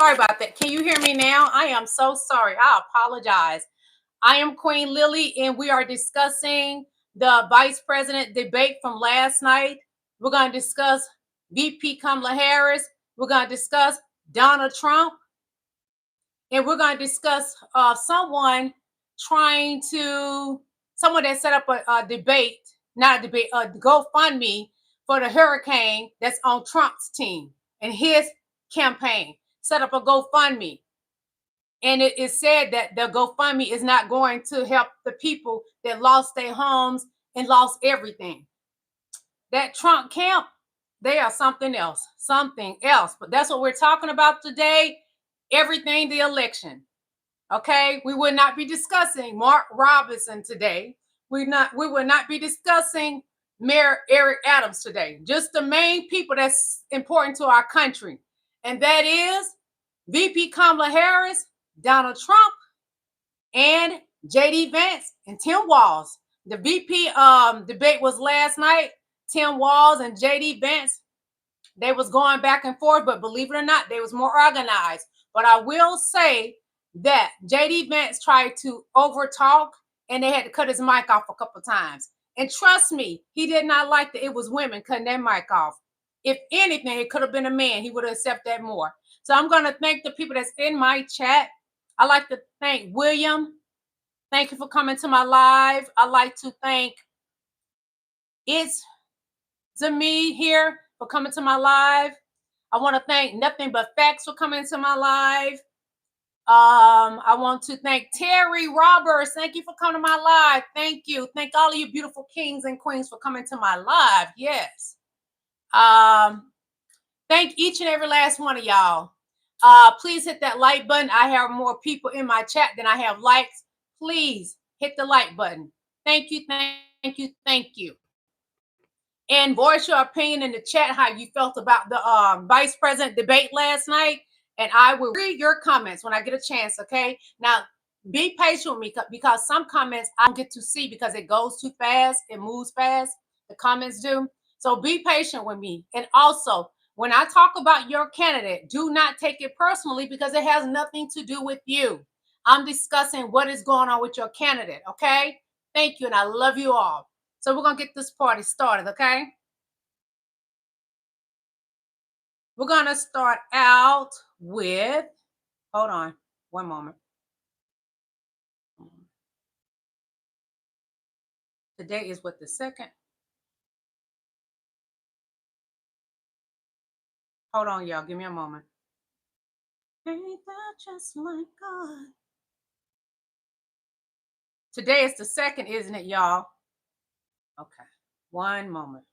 Sorry about that. Can you hear me now? I am so sorry. I apologize. I am Queen Lily, and we are discussing the vice president debate from last night. We're going to discuss VP Kamala Harris. We're going to discuss Donald Trump. And we're going to discuss someone that set up a debate, not a debate, a GoFundMe for the hurricane that's on Trump's team and his campaign. Set up a GoFundMe. And it is said that the GoFundMe is not going to help the people that lost their homes and lost everything. That Trump camp, they are something else. But that's what we're talking about today. Everything the election. Okay, we would not be discussing Mark Robinson today. We would not be discussing Mayor Eric Adams today. Just the main people that's important to our country, and that is VP Kamala Harris, Donald Trump, and JD Vance and Tim Walz. The VP debate was last night. Tim Walz and JD Vance, they was going back and forth, but believe it or not, they was more organized. But I will say that JD Vance tried to overtalk, and they had to cut his mic off a couple times. And trust me, he did not like that it was women cutting their mic off. If anything, it could have been a man. He would have accepted that more. So I'm going to thank the people that's in my chat. I like to thank William. Thank you for coming to my live. I like to thank It's Zami here for coming to my live. I want to thank Nothing But Facts for coming to my live. I want to thank Terry Roberts. Thank you for coming to my live. Thank you. Thank all of you beautiful kings and queens for coming to my live. Yes. Thank each and every last one of y'all. Please hit that like button. I have more people in my chat than I have likes. Please hit the like button. Thank you, thank you, thank you. And voice your opinion in the chat how you felt about the vice president debate last night. And I will read your comments when I get a chance, okay? Now, be patient with me because some comments I don't get to see because it goes too fast. It moves fast. The comments do. So be patient with me. And also, when I talk about your candidate, do not take it personally because it has nothing to do with you. I'm discussing what is going on with your candidate, okay? Thank you, and I love you all. So we're going to get this party started, okay? We're going to start out with, hold on, one moment. Today is what, the 2nd? Hold on, y'all. Give me a moment. Ain't that just like God? Today is the 2nd, isn't it, y'all? Okay. One moment.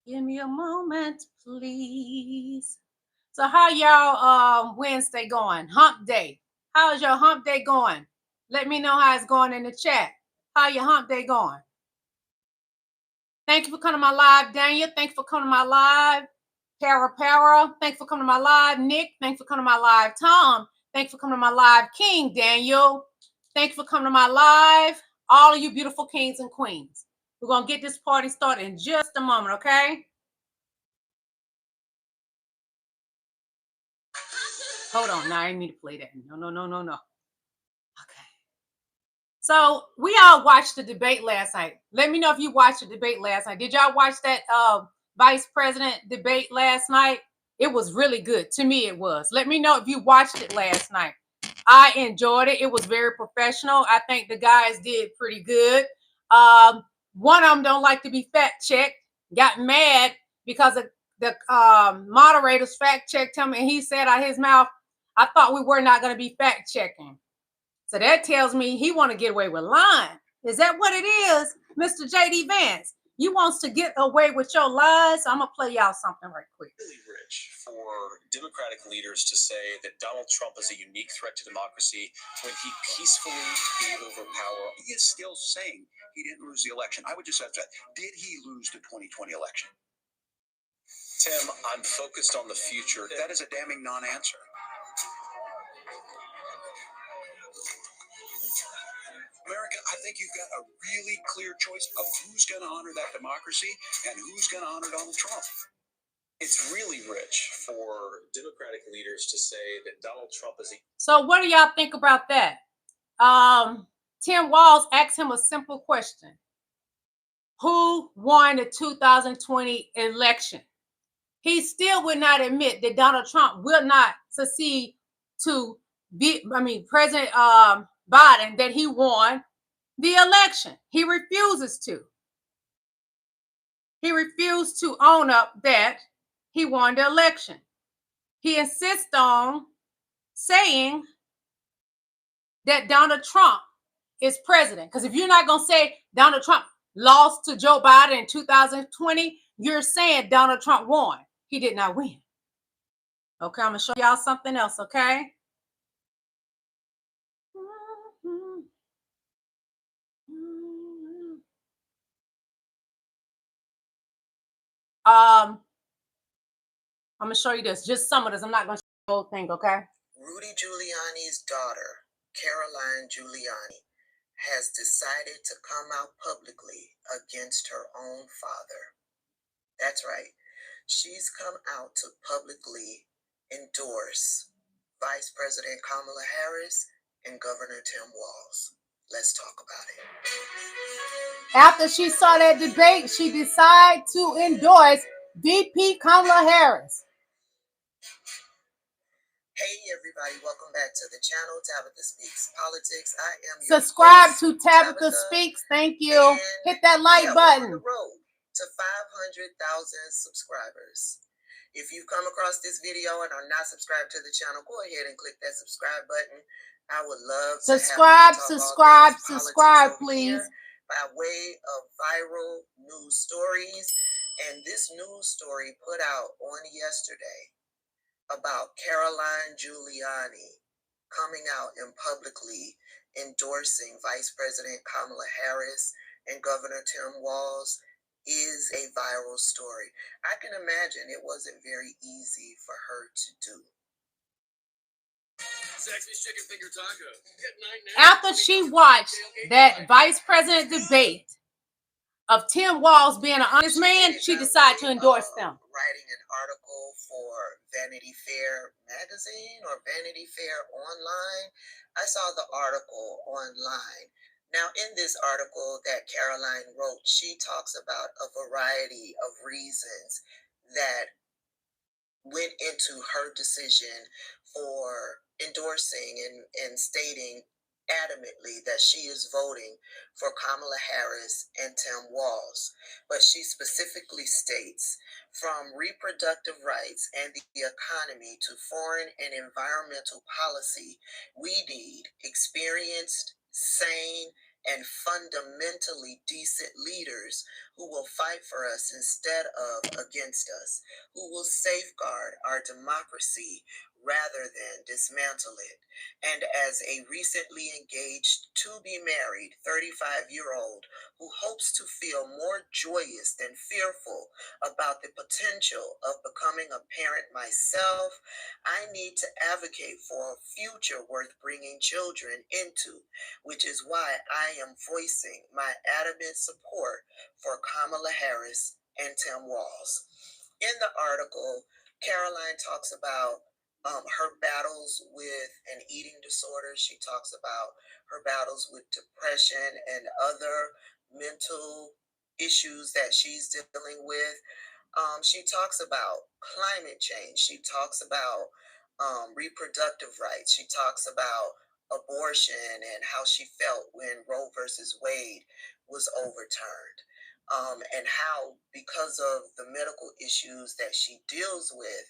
Give me a moment, please. So how y'all Wednesday going? Hump day. How's your hump day going? Let me know how it's going in the chat. How your hump day going? Thank you for coming to my live, Daniel. Thank you for coming to my live. Para. Thanks for coming to my live. Nick, thanks for coming to my live. Tom, thanks for coming to my live. King Daniel, thanks for coming to my live. All of you beautiful kings and queens. We're going to get this party started in just a moment, okay? Hold on. No, I didn't mean to play that. No. Okay. So we all watched the debate last night. Let me know if you watched the debate last night. Did y'all watch that vice president debate last night? It was really good. To me, it was. Let me know if you watched it last night. I enjoyed it. It was very professional. I think the guys did pretty good. One of them don't like to be fact checked. Got mad because the moderators fact checked him, and he said out his mouth, "I thought we were not going to be fact checking." So that tells me he want to get away with lying. Is that what it is, Mr. JD Vance? You wants to get away with your lies? So I'm going to play y'all something right quick. Really rich for Democratic leaders to say that Donald Trump is a unique threat to democracy when he peacefully gave over power. He is still saying he didn't lose the election. I would just ask that. Did he lose the 2020 election? Tim, I'm focused on the future. That is a damning non-answer. America, I think you've got a really clear choice of who's going to honor that democracy and who's going to honor Donald Trump. It's really rich for Democratic leaders to say that Donald Trump is a. So what do y'all think about that? Tim Walz asked him a simple question. Who won the 2020 election? He still would not admit that Donald Trump will not succeed to President Biden, that he won the election. He refuses to. He refused to own up that he won the election. He insists on saying that Donald Trump is president. Because if you're not going to say Donald Trump lost to Joe Biden in 2020, you're saying Donald Trump won. He did not win. Okay, I'm going to show y'all something else, okay? I'm going to show you this, just some of this. I'm not going to show the whole thing, okay? Rudy Giuliani's daughter, Caroline Giuliani, has decided to come out publicly against her own father. That's right. She's come out to publicly endorse Vice President Kamala Harris and Governor Tim Walz. Let's talk about it. After she saw that debate, she decided to endorse VP Kamala Harris. Hey everybody, welcome back to the channel, Tabitha Speaks Politics. I am your Subscribe host, to Tabitha Speaks. Thank you. Hit that like button. We're on the road to 500,000 subscribers. If you've come across this video and are not subscribed to the channel, go ahead and click that subscribe button. I would love to subscribe, please. By way of viral news stories. And this news story put out on yesterday about Caroline Giuliani coming out and publicly endorsing Vice President Kamala Harris and Governor Tim Walz is a viral story. I can imagine it wasn't very easy for her to do. After she watched that Vice President debate of Tim Walz being an honest man, she decided to endorse them. Writing an article for Vanity Fair magazine or Vanity Fair online. I saw the article online. Now, in this article that Caroline wrote, she talks about a variety of reasons that went into her decision for endorsing and stating adamantly that she is voting for Kamala Harris and Tim Walz. But she specifically states, from reproductive rights and the economy to foreign and environmental policy, we need experienced, sane, and fundamentally decent leaders who will fight for us instead of against us, who will safeguard our democracy rather than dismantle it. And as a recently engaged, to-be-married 35-year-old who hopes to feel more joyous than fearful about the potential of becoming a parent myself, I need to advocate for a future worth bringing children into, which is why I am voicing my adamant support for Kamala Harris and Tim Walz. In the article, Caroline talks about her battles with an eating disorder. She talks about her battles with depression and other mental issues that she's dealing with. She talks about climate change. She talks about reproductive rights. She talks about abortion and how she felt when Roe versus Wade was overturned. And how, because of the medical issues that she deals with,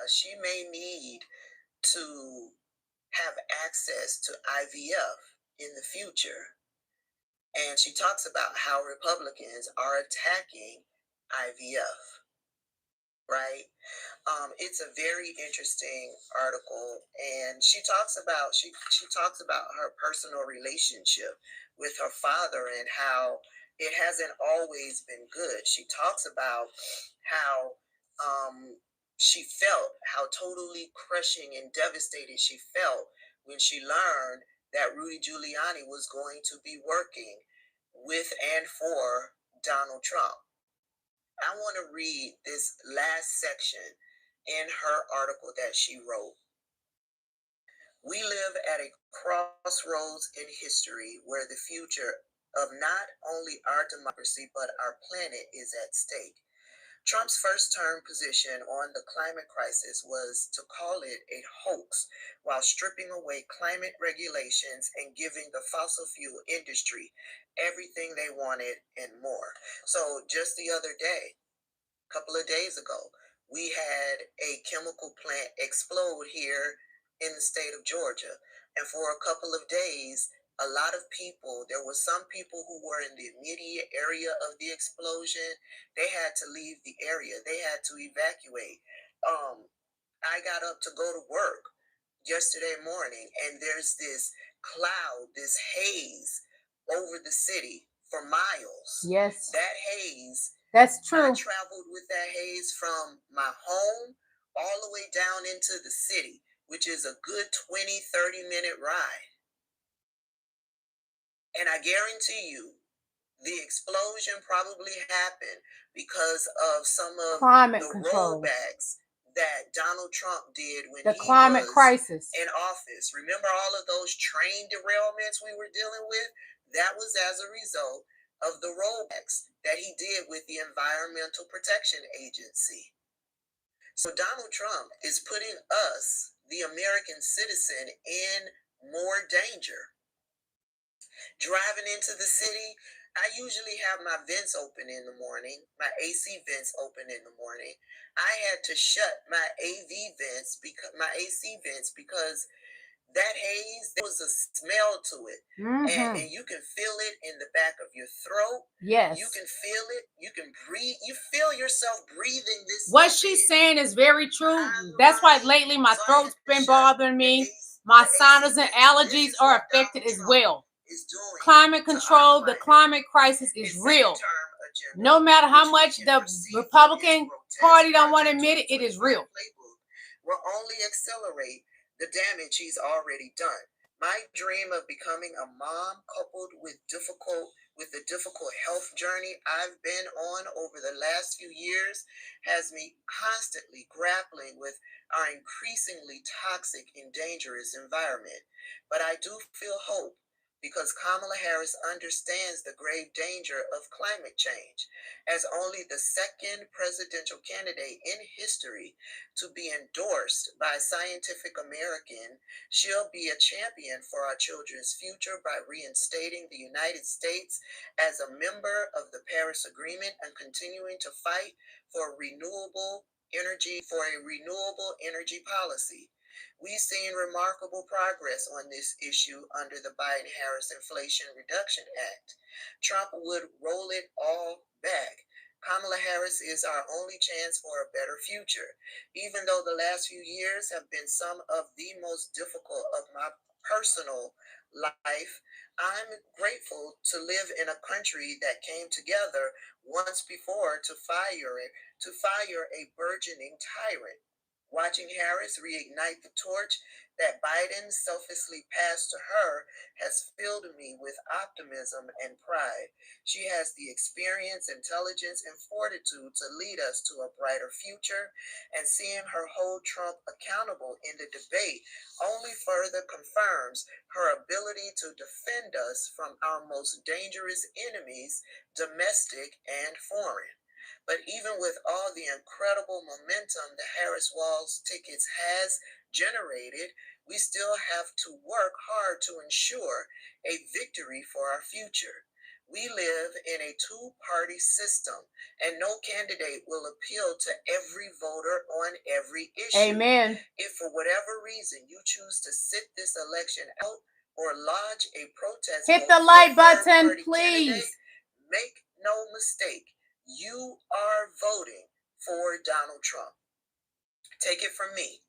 she may need to have access to IVF in the future. And she talks about how Republicans are attacking IVF, right? It's a very interesting article, and she talks about her personal relationship with her father and how it hasn't always been good. She talks about how she felt, how totally crushing and devastated she felt when she learned that Rudy Giuliani was going to be working with and for Donald Trump. I want to read this last section in her article that she wrote. We live at a crossroads in history where the future of not only our democracy but our planet is at stake. Trump's first term position on the climate crisis was to call it a hoax while stripping away climate regulations and giving the fossil fuel industry everything they wanted and more. So just the other day, a couple of days ago, we had a chemical plant explode here in the state of Georgia. And for a couple of days, a lot of people, there were some people who were in the immediate area of the explosion. They had to leave the area. They had to evacuate. I got up to go to work yesterday morning, and there's this cloud, this haze over the city for miles. Yes. That haze. That's true. I traveled with that haze from my home all the way down into the city, which is a good 20-30 minute ride. And I guarantee you, the explosion probably happened because of some of climate the control rollbacks that Donald Trump did when the he climate was crisis in office. Remember all of those train derailments we were dealing with? That was as a result of the rollbacks that he did with the Environmental Protection Agency. So Donald Trump is putting us, the American citizen, in more danger. Driving into the city, I usually have my vents open in the morning, my AC vents open in the morning. I had to shut my AC vents because that haze, there was a smell to it. Mm-hmm. And you can feel it in the back of your throat. Yes. You can feel it. You can breathe. You feel yourself breathing this. What she's saying is very true. That's why lately my throat's been bothering me. My sinus and allergies are affected as well. Climate control, the climate crisis is real. No matter how much the Republican Party don't want to admit it, it is real. Will only accelerate the damage he's already done. My dream of becoming a mom, coupled with the difficult health journey I've been on over the last few years, has me constantly grappling with our increasingly toxic and dangerous environment. But I do feel hope, because Kamala Harris understands the grave danger of climate change. As only the second presidential candidate in history to be endorsed by Scientific American, she'll be a champion for our children's future by reinstating the United States as a member of the Paris Agreement and continuing to fight for renewable energy policy. We've seen remarkable progress on this issue under the Biden-Harris Inflation Reduction Act. Trump would roll it all back. Kamala Harris is our only chance for a better future. Even though the last few years have been some of the most difficult of my personal life, I'm grateful to live in a country that came together once before to fire a burgeoning tyrant. Watching Harris reignite the torch that Biden selfishly passed to her has filled me with optimism and pride. She has the experience, intelligence, and fortitude to lead us to a brighter future, and seeing her hold Trump accountable in the debate only further confirms her ability to defend us from our most dangerous enemies, domestic and foreign. But even with all the incredible momentum the Harris Walls tickets has generated, we still have to work hard to ensure a victory for our future. We live in a two-party system, and no candidate will appeal to every voter on every issue. Amen. If for whatever reason you choose to sit this election out or lodge a protest, hit the like button, please. Make no mistake. You are voting for Donald Trump. Take it from me.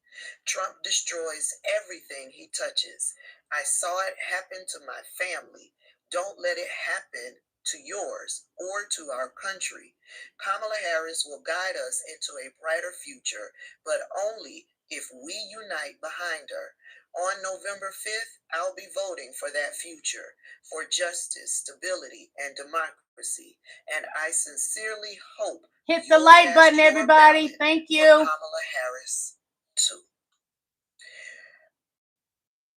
Trump destroys everything he touches. I saw it happen to my family. Don't let it happen to yours or to our country. Kamala Harris will guide us into a brighter future, but only if we unite behind her. On November 5th, I'll be voting for that future, for justice, stability, and democracy. And I sincerely hope hit the like button, everybody. Thank you. Kamala Harris, too.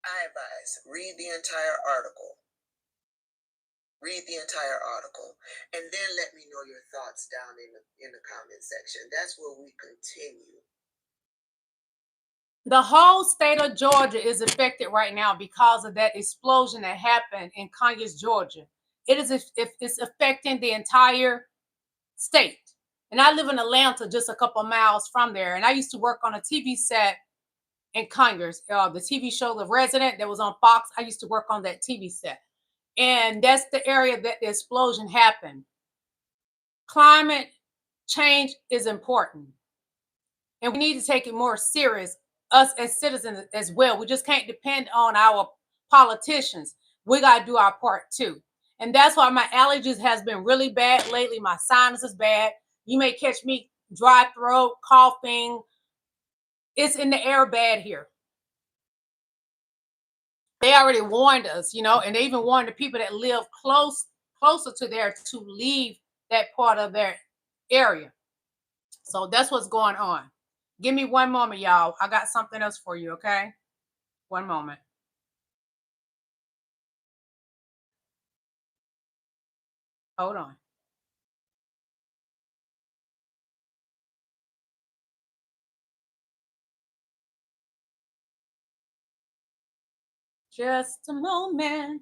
I advise, read the entire article. Read the entire article, and then let me know your thoughts down in the comment section. That's where we continue. The whole state of Georgia is affected right now because of that explosion that happened in Conyers, Georgia. It's affecting the entire state. And I live in Atlanta, just a couple of miles from there. And I used to work on a TV set in Conyers, the TV show The Resident that was on Fox. I used to work on that TV set. And that's the area that the explosion happened. Climate change is important. And we need to take it more serious, us as citizens as well. We just can't depend on our politicians. We got to do our part too. And that's why my allergies has been really bad lately. My sinus is bad. You may catch me dry throat, coughing. It's in the air bad here. They already warned us, and they even warned the people that live closer to there to leave that part of their area. So that's what's going on. Give me one moment, y'all. I got something else for you, okay? One moment. Hold on. Just a moment.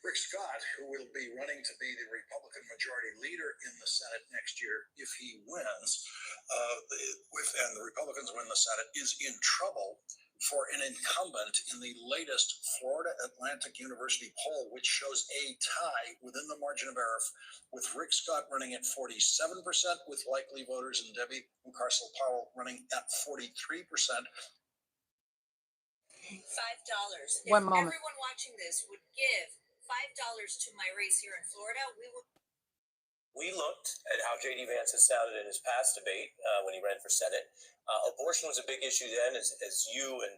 Rick Scott, who will be running to be the Republican majority leader in the Senate next year if he wins, and the Republicans win the Senate, is in trouble for an incumbent in the latest Florida Atlantic University poll, which shows a tie within the margin of error, with Rick Scott running at 47% with likely voters and Debbie Mucarsel-Powell running at 43%. $5. One moment. Everyone watching this would give $5 to my race here in Florida, We looked at how J.D. Vance has sounded in his past debate when he ran for Senate. Abortion was a big issue then, as you and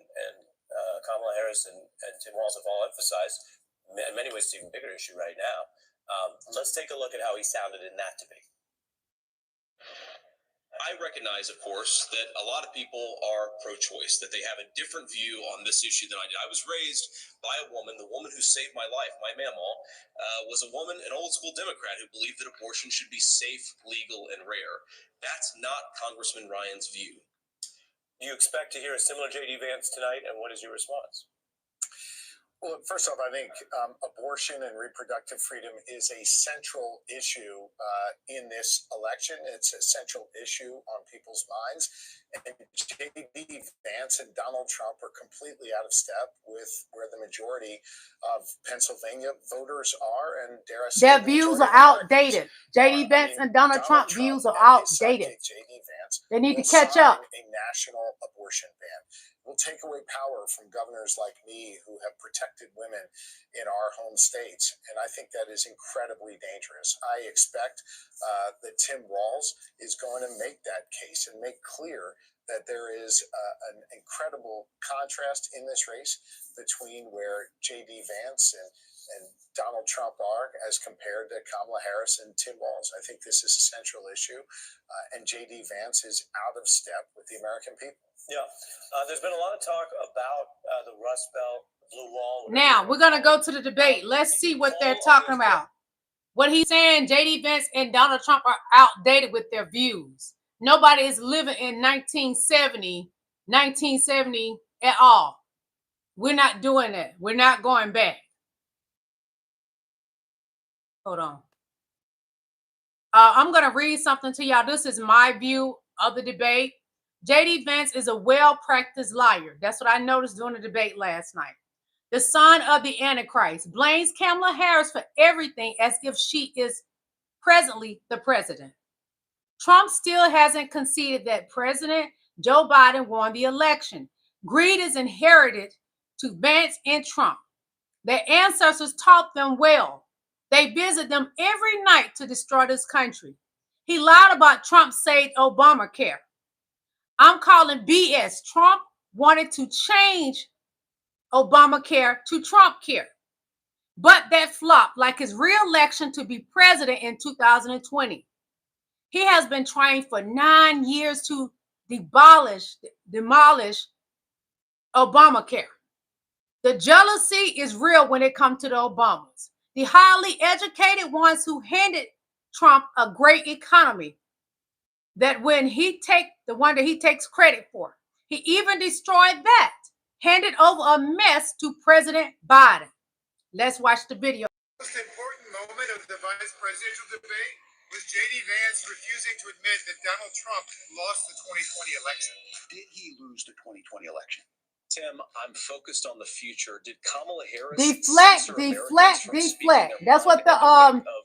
Kamala Harris and Tim Walz have all emphasized. In many ways, it's an even bigger issue right now. Let's take a look at how he sounded in that debate. I recognize, of course, that a lot of people are pro-choice, that they have a different view on this issue than I did. I was raised by a woman, the woman who saved my life, my mamaw, was a woman, an old school Democrat who believed that abortion should be safe, legal, and rare. That's not Congressman Ryan's view. Do you expect to hear a similar J.D. Vance tonight, and what is your response? Well, first off, I think abortion and reproductive freedom is a central issue in this election. It's a central issue on people's minds. And J.D. Vance and Donald Trump are completely out of step with where the majority of Pennsylvania voters are. And dare I say, their views are outdated. J.D. Vance and Donald Trump views are outdated. J.D. Vance they need to catch up. A national abortion ban will take away power from governors like me who have protected women in our home states. And I think that is incredibly dangerous. I expect that Tim Walz is going to make that case and make clear that there is an incredible contrast in this race between where J.D. Vance and Donald Trump are as compared to Kamala Harris and Tim Walz. I think this is a central issue, and J.D. Vance is out of step with the American people. Yeah. There's been a lot of talk about the Rust Belt, Blue Wall. Now, we're going to go to the debate. Let's see what they're talking about. What he's saying, J.D. Vance and Donald Trump are outdated with their views. Nobody is living in 1970 at all. We're not doing that. We're not going back. Hold on. I'm going to read something to y'all. This is my view of the debate. J.D. Vance is a well-practiced liar. That's what I noticed during the debate last night. The son of the Antichrist blames Kamala Harris for everything as if she is presently the president. Trump still hasn't conceded that President Joe Biden won the election. Greed is inherited to Vance and Trump. Their ancestors taught them well. They visit them every night to destroy this country. He lied about Trump saved Obamacare. I'm calling BS. Trump wanted to change Obamacare to Trump care, but that flopped like his re-election to be president in 2020. He has been trying for 9 years to demolish Obamacare. The jealousy is real when it comes to the Obamas, the highly educated ones who handed Trump a great economy, that when he the one that he takes credit for. He even destroyed that, handed over a mess to President Biden. Let's watch the video. The most important moment of the vice presidential debate was J.D. Vance refusing to admit that Donald Trump lost the 2020 election. Did he lose the 2020 election? Tim, I'm focused on the future. Did Kamala Harris deflect? That's what the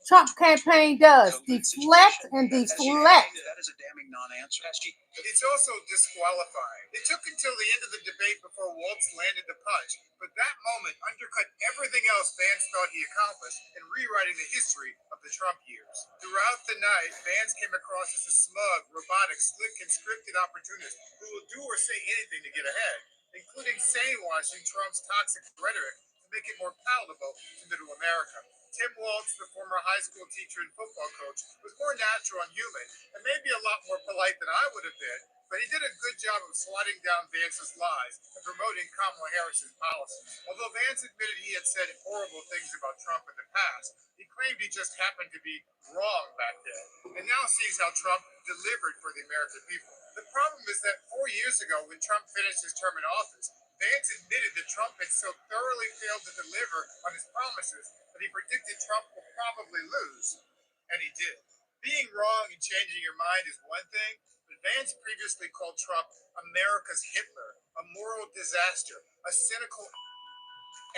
Trump campaign does. Deflect and deflect. That is a damning non-answer. It's also disqualifying. It took until the end of the debate before Waltz landed the punch, but that moment undercut everything else Vance thought he accomplished in rewriting the history of the Trump years. Throughout the night, Vance came across as a smug, robotic, slick, and scripted opportunist who will do or say anything to get ahead, including sandwashing Trump's toxic rhetoric to make it more palatable to middle America. Tim Waltz, the former high school teacher and football coach, was more natural and human, and maybe a lot more polite than I would have been, but he did a good job of swatting down Vance's lies and promoting Kamala Harris's policies. Although Vance admitted he had said horrible things about Trump in the past, he claimed he just happened to be wrong back then, and now sees how Trump delivered for the American people. The problem is that 4 years ago, when Trump finished his term in office, Vance admitted that Trump had so thoroughly failed to deliver on his promises that he predicted Trump will probably lose. And he did. Being wrong and changing your mind is one thing, but Vance previously called Trump America's Hitler, a moral disaster, a cynical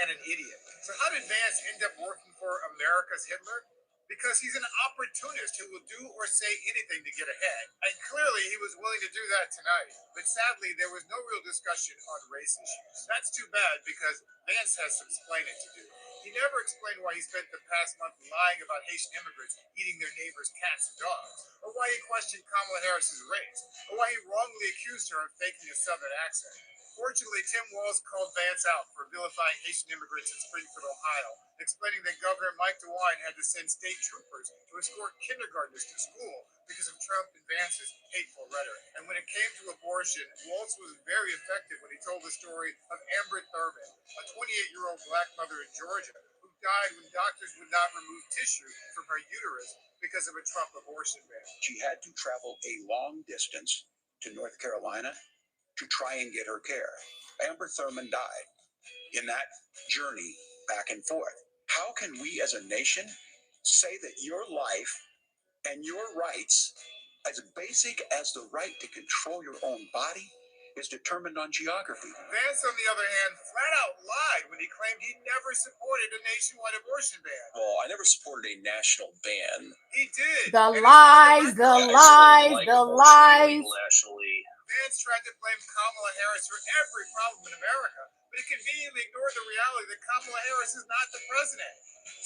and an idiot. So how did Vance end up working for America's Hitler? Because he's an opportunist who will do or say anything to get ahead. And clearly he was willing to do that tonight. But sadly, there was no real discussion on race issues. That's too bad because Vance has some explaining to do. He never explained why he spent the past month lying about Haitian immigrants eating their neighbors' cats and dogs, or why he questioned Kamala Harris's race, or why he wrongly accused her of faking a Southern accent. Fortunately, Tim Walz called Vance out for vilifying Haitian immigrants in Springfield, Ohio, explaining that Governor Mike DeWine had to send state troopers to escort kindergartners to school because of Trump and Vance's hateful rhetoric. And when it came to abortion, Walz was very effective when he told the story of Amber Thurman, a 28-year-old black mother in Georgia who died when doctors would not remove tissue from her uterus because of a Trump abortion ban. She had to travel a long distance to North Carolina to try and get her care. Amber Thurman died in that journey back and forth. How can we as a nation say that your life and your rights, as basic as the right to control your own body, is determined on geography? Vance, on the other hand, flat out lied when he claimed he never supported a nationwide abortion ban. Well, I never supported a national ban. He did. The lies, the lies, the lies. Nationally. Vance tried to blame Kamala Harris for every problem in America, but he conveniently ignored the reality that Kamala Harris is not the president.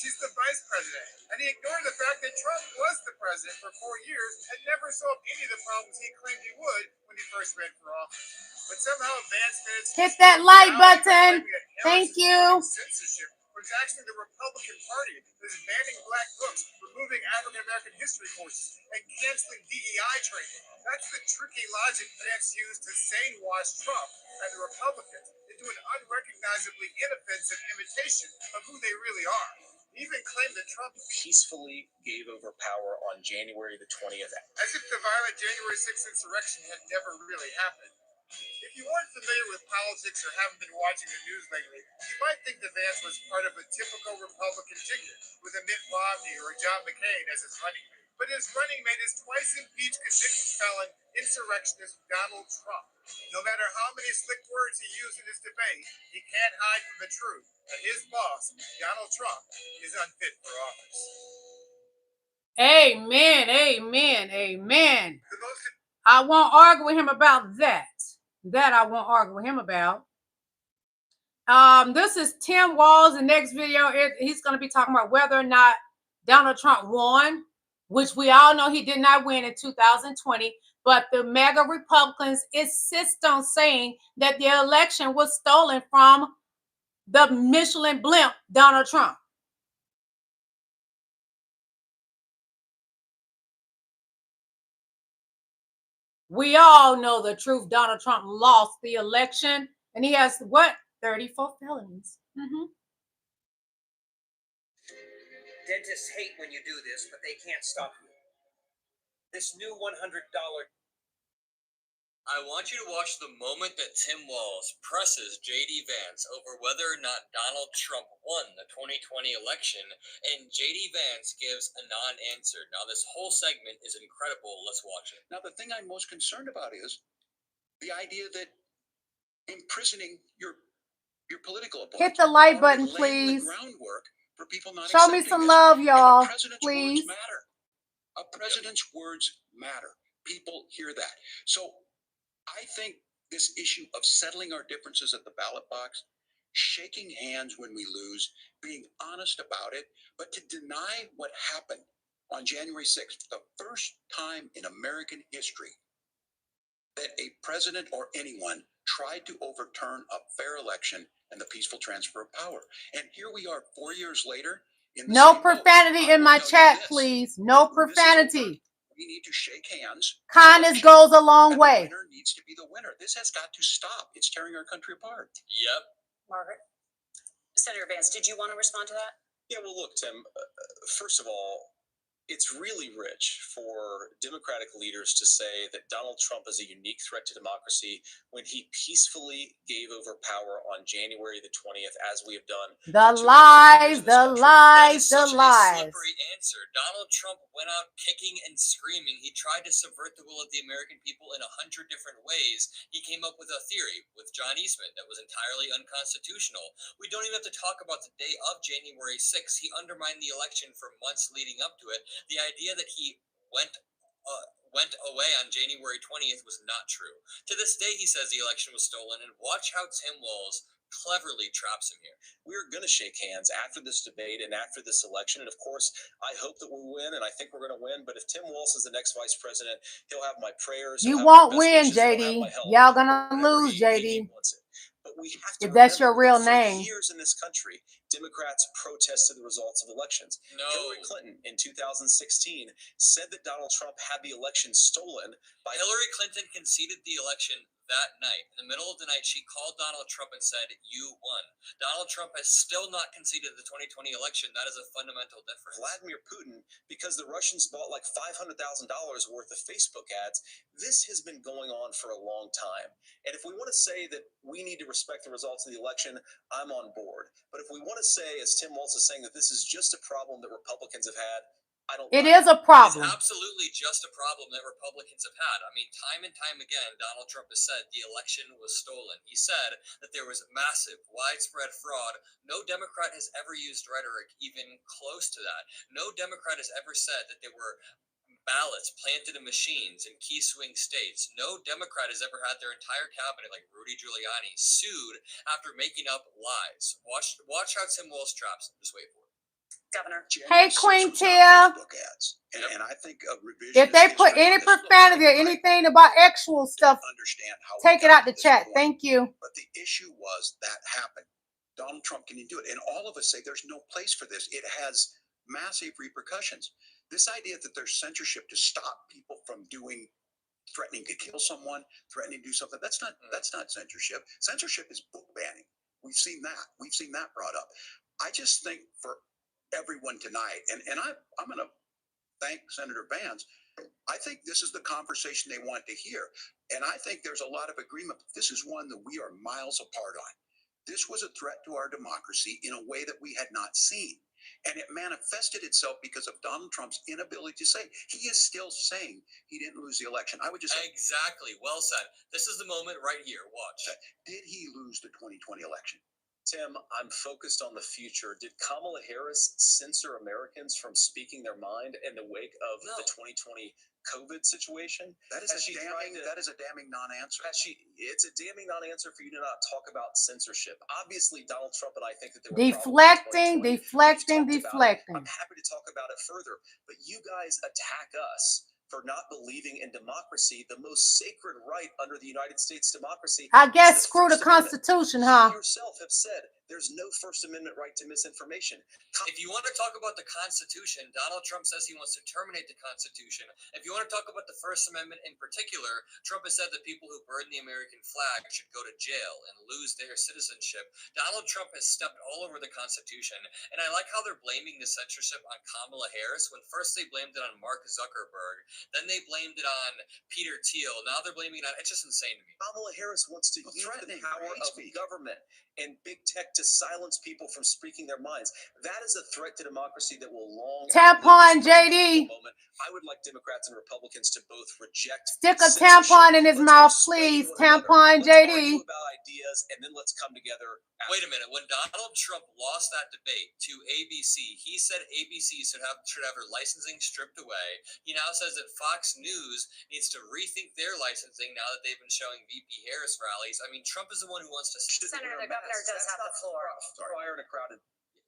She's the vice president. And he ignored the fact that Trump was the president for 4 years and never solved any of the problems he claimed he would when he first ran for office. But somehow Vance managed to hit that like button. Thank you. Censorship was actually the Republican Party that is banning black books, removing African American history courses, and canceling DEI training. That's the tricky logic Vance used to sane-wash Trump and the Republicans into an unrecognizably inoffensive imitation of who they really are. He even claimed that Trump Peacefully gave over power on January the 20th. as if the violent January 6th insurrection had never really happened. If you aren't familiar with politics or haven't been watching the news lately, you might think that Vance was part of a typical Republican ticket with a Mitt Romney or a John McCain as his running mate. But his running mate is twice impeached convicted felon insurrectionist Donald Trump. No matter how many slick words he used in his debate, he can't hide from the truth that his boss, Donald Trump, is unfit for office. Amen, amen, amen. I won't argue with him about that. That I won't argue with him about. This is Tim Walz. The next video, he's going to be talking about whether or not Donald Trump won, which we all know he did not win in 2020. But the MAGA Republicans insist on saying that the election was stolen from the Michelin blimp, Donald Trump. We all know the truth. Donald Trump lost the election, and he has what? 34 felonies. Dentists hate when you do this, but they can't stop you. This new $100. I want you to watch the moment that Tim Walz presses JD Vance over whether or not Donald Trump won the 2020 election, and JD Vance gives a non-answer. Now, this whole segment is incredible. Let's watch it. Now, the thing I'm most concerned about is the idea that imprisoning your political opponent. Hit the like already button, laying please. the groundwork for people not Show me accepting some this. love, And y'all. a president's Please. words matter. A president's words matter. People hear that. So I think this issue of settling our differences at the ballot box, shaking hands when we lose, being honest about it, but to deny what happened on January 6th, the first time in American history that a president or anyone tried to overturn a fair election and the peaceful transfer of power. And here we are 4 years later. No profanity in my chat, please. No profanity. We need to shake hands. Kindness goes a long way. The winner needs to be the winner. This has got to stop. It's tearing our country apart. Yep. Margaret. Senator Vance, did you want to respond to that? Yeah, well, look, Tim, first of all, it's really rich for Democratic leaders to say that Donald Trump is a unique threat to democracy when he peacefully gave over power on January the 20th, as we have done. The lies, the lies, the Such lies. a slippery answer. Donald Trump went out kicking and screaming. He tried to subvert the will of the American people in 100 different ways. He came up with a theory with John Eastman that was entirely unconstitutional. We don't even have to talk about the day of January 6th. He undermined the election for months leading up to it. The idea that he went away on January 20th was not true. To this day, he says the election was stolen, and watch how Tim Walz cleverly traps him here. We're going to shake hands after this debate and after this election, and of course, I hope that we win, and I think we're going to win, but if Tim Walz is the next vice president, he'll have my prayers. You won't win, JD. Y'all gonna lose, JD. But we have to if that's your remember real that for name. years in this country, Democrats protested the results of elections. Hillary Clinton in 2016 said that Donald Trump had the election stolen by Hillary Clinton conceded the election that night. In the middle of the night, she called Donald Trump and said, "You won." Donald Trump has still not conceded the 2020 election. That is a fundamental difference. Vladimir Putin, because the Russians bought like $500,000 worth of Facebook ads, this has been going on for a long time. And if we want to say that we need to respect the results of the election, I'm on board. But if we want to say, as Tim Walz is saying, that this is just a problem that Republicans have had, I don't. It is a problem. It's absolutely just a problem that Republicans have had. I mean, time and time again, Donald Trump has said the election was stolen. He said that there was massive, widespread fraud. No Democrat has ever used rhetoric even close to that. No Democrat has ever said that there were ballots planted in machines in key swing states. No Democrat has ever had their entire cabinet, like Rudy Giuliani, sued after making up lies. Watch how Tim Walz traps him. Just wait for it. Governor. Hey, Queen Tia. And I think a revision. If they put any profanity or anything about actual stuff, understand how take it out the chat. Thank you. But the issue was that happened. Donald Trump can do it. And all of us say there's no place for this. It has massive repercussions. This idea that there's censorship to stop people from threatening to kill someone, threatening to do something, that's not censorship. Censorship is book banning. We've seen that brought up. I just think for everyone tonight, and I'm going to thank Senator Vance. I think this is the conversation they want to hear. And I think there's a lot of agreement. This is one that we are miles apart on. This was a threat to our democracy in a way that we had not seen. And it manifested itself because of Donald Trump's inability to say. He is still saying he didn't lose the election. I would just say. Exactly. Well said. This is the moment right here. Watch. Did he lose the 2020 election? Tim, I'm focused on the future. Did Kamala Harris censor Americans from speaking their mind in the wake of the 2020 COVID situation? That is Has she tried to- that is a damning non-answer. It's a damning non-answer for you to not talk about censorship. Obviously, Donald Trump and I think that there were Deflecting, problems in 2020. deflecting, We've talked about it. deflecting. I'm happy to talk about it further, but you guys attack us for not believing in democracy, the most sacred right under the United States democracy. I guess is the screw the First Amendment. Constitution, huh? You yourself have said there's no First Amendment right to misinformation. If you want to talk about the Constitution, Donald Trump says he wants to terminate the Constitution. If you want to talk about the First Amendment in particular, Trump has said that people who burn the American flag should go to jail and lose their citizenship. Donald Trump has stepped all over the Constitution, and I like how they're blaming the censorship on Kamala Harris when first they blamed it on Mark Zuckerberg, then they blamed it on Peter Thiel, now they're blaming it on, it's just insane to me. Kamala Harris wants to use the power of government and big tech to silence people from speaking their minds. That is a threat to democracy that will long Tampon, JD. moment. I would like Democrats and Republicans to both reject. Stick a censorship. tampon in his Let's mouth, persuade please. one another. Tampon, Let's JD. argue about ideas, and then let's come together. Wait a minute. When Donald Trump lost that debate to ABC, he said ABC should have their licensing stripped away. He now says that Fox News needs to rethink their licensing now that they've been showing VP Harris rallies. I mean, Trump is the one who wants to. Senator, the governor does have the floor. Fire in a crowded.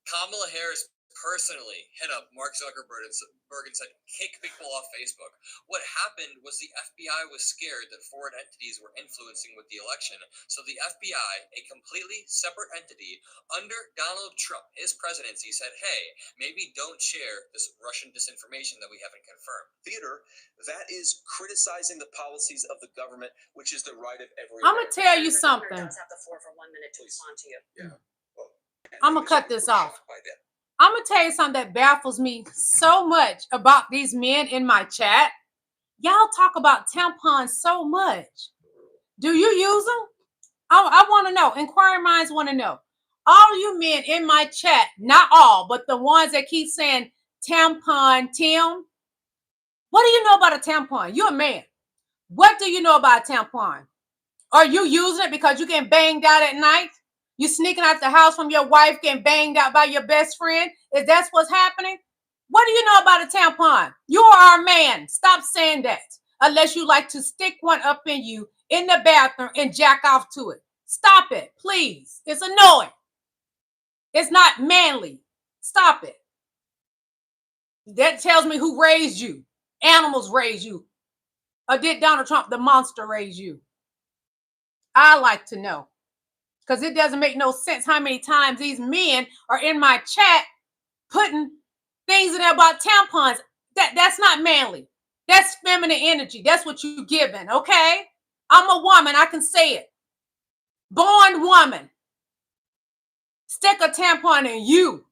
Kamala Harris personally hit up Mark Zuckerberg and said, kick people off Facebook. What happened was the FBI was scared that foreign entities were influencing with the election. So the FBI, a completely separate entity under Donald Trump, his presidency, said, hey, maybe don't share this Russian disinformation that we haven't confirmed. Theater, that is criticizing the policies of the government, which is the right of every I'm going to tell you The something. governor does have the floor for 1 minute to respond to you. I'm going to cut this off. I'm going to tell you something that baffles me so much about these men in my chat. Y'all talk about tampons so much. Do you use them? I want to know. Inquiring minds want to know. All you men in my chat, not all, but the ones that keep saying tampon, Tim, what do you know about a tampon? You're a man. What do you know about a tampon? Are you using it because you getting banged out at night? You sneaking out the house from your wife, getting banged out by your best friend? Is that what's happening? What do you know about a tampon? You are a man. Stop saying that. Unless you like to stick one up in you in the bathroom and jack off to it. Stop it, please. It's annoying. It's not manly. Stop it. That tells me who raised you. Animals raised you. Or did Donald Trump, the monster, raise you? I like to know. Because it doesn't make no sense how many times these men are in my chat putting things in there about tampons. That's not manly. That's feminine energy. That's what you're giving, okay? I'm a woman. I can say it. Born woman. Stick a tampon in you.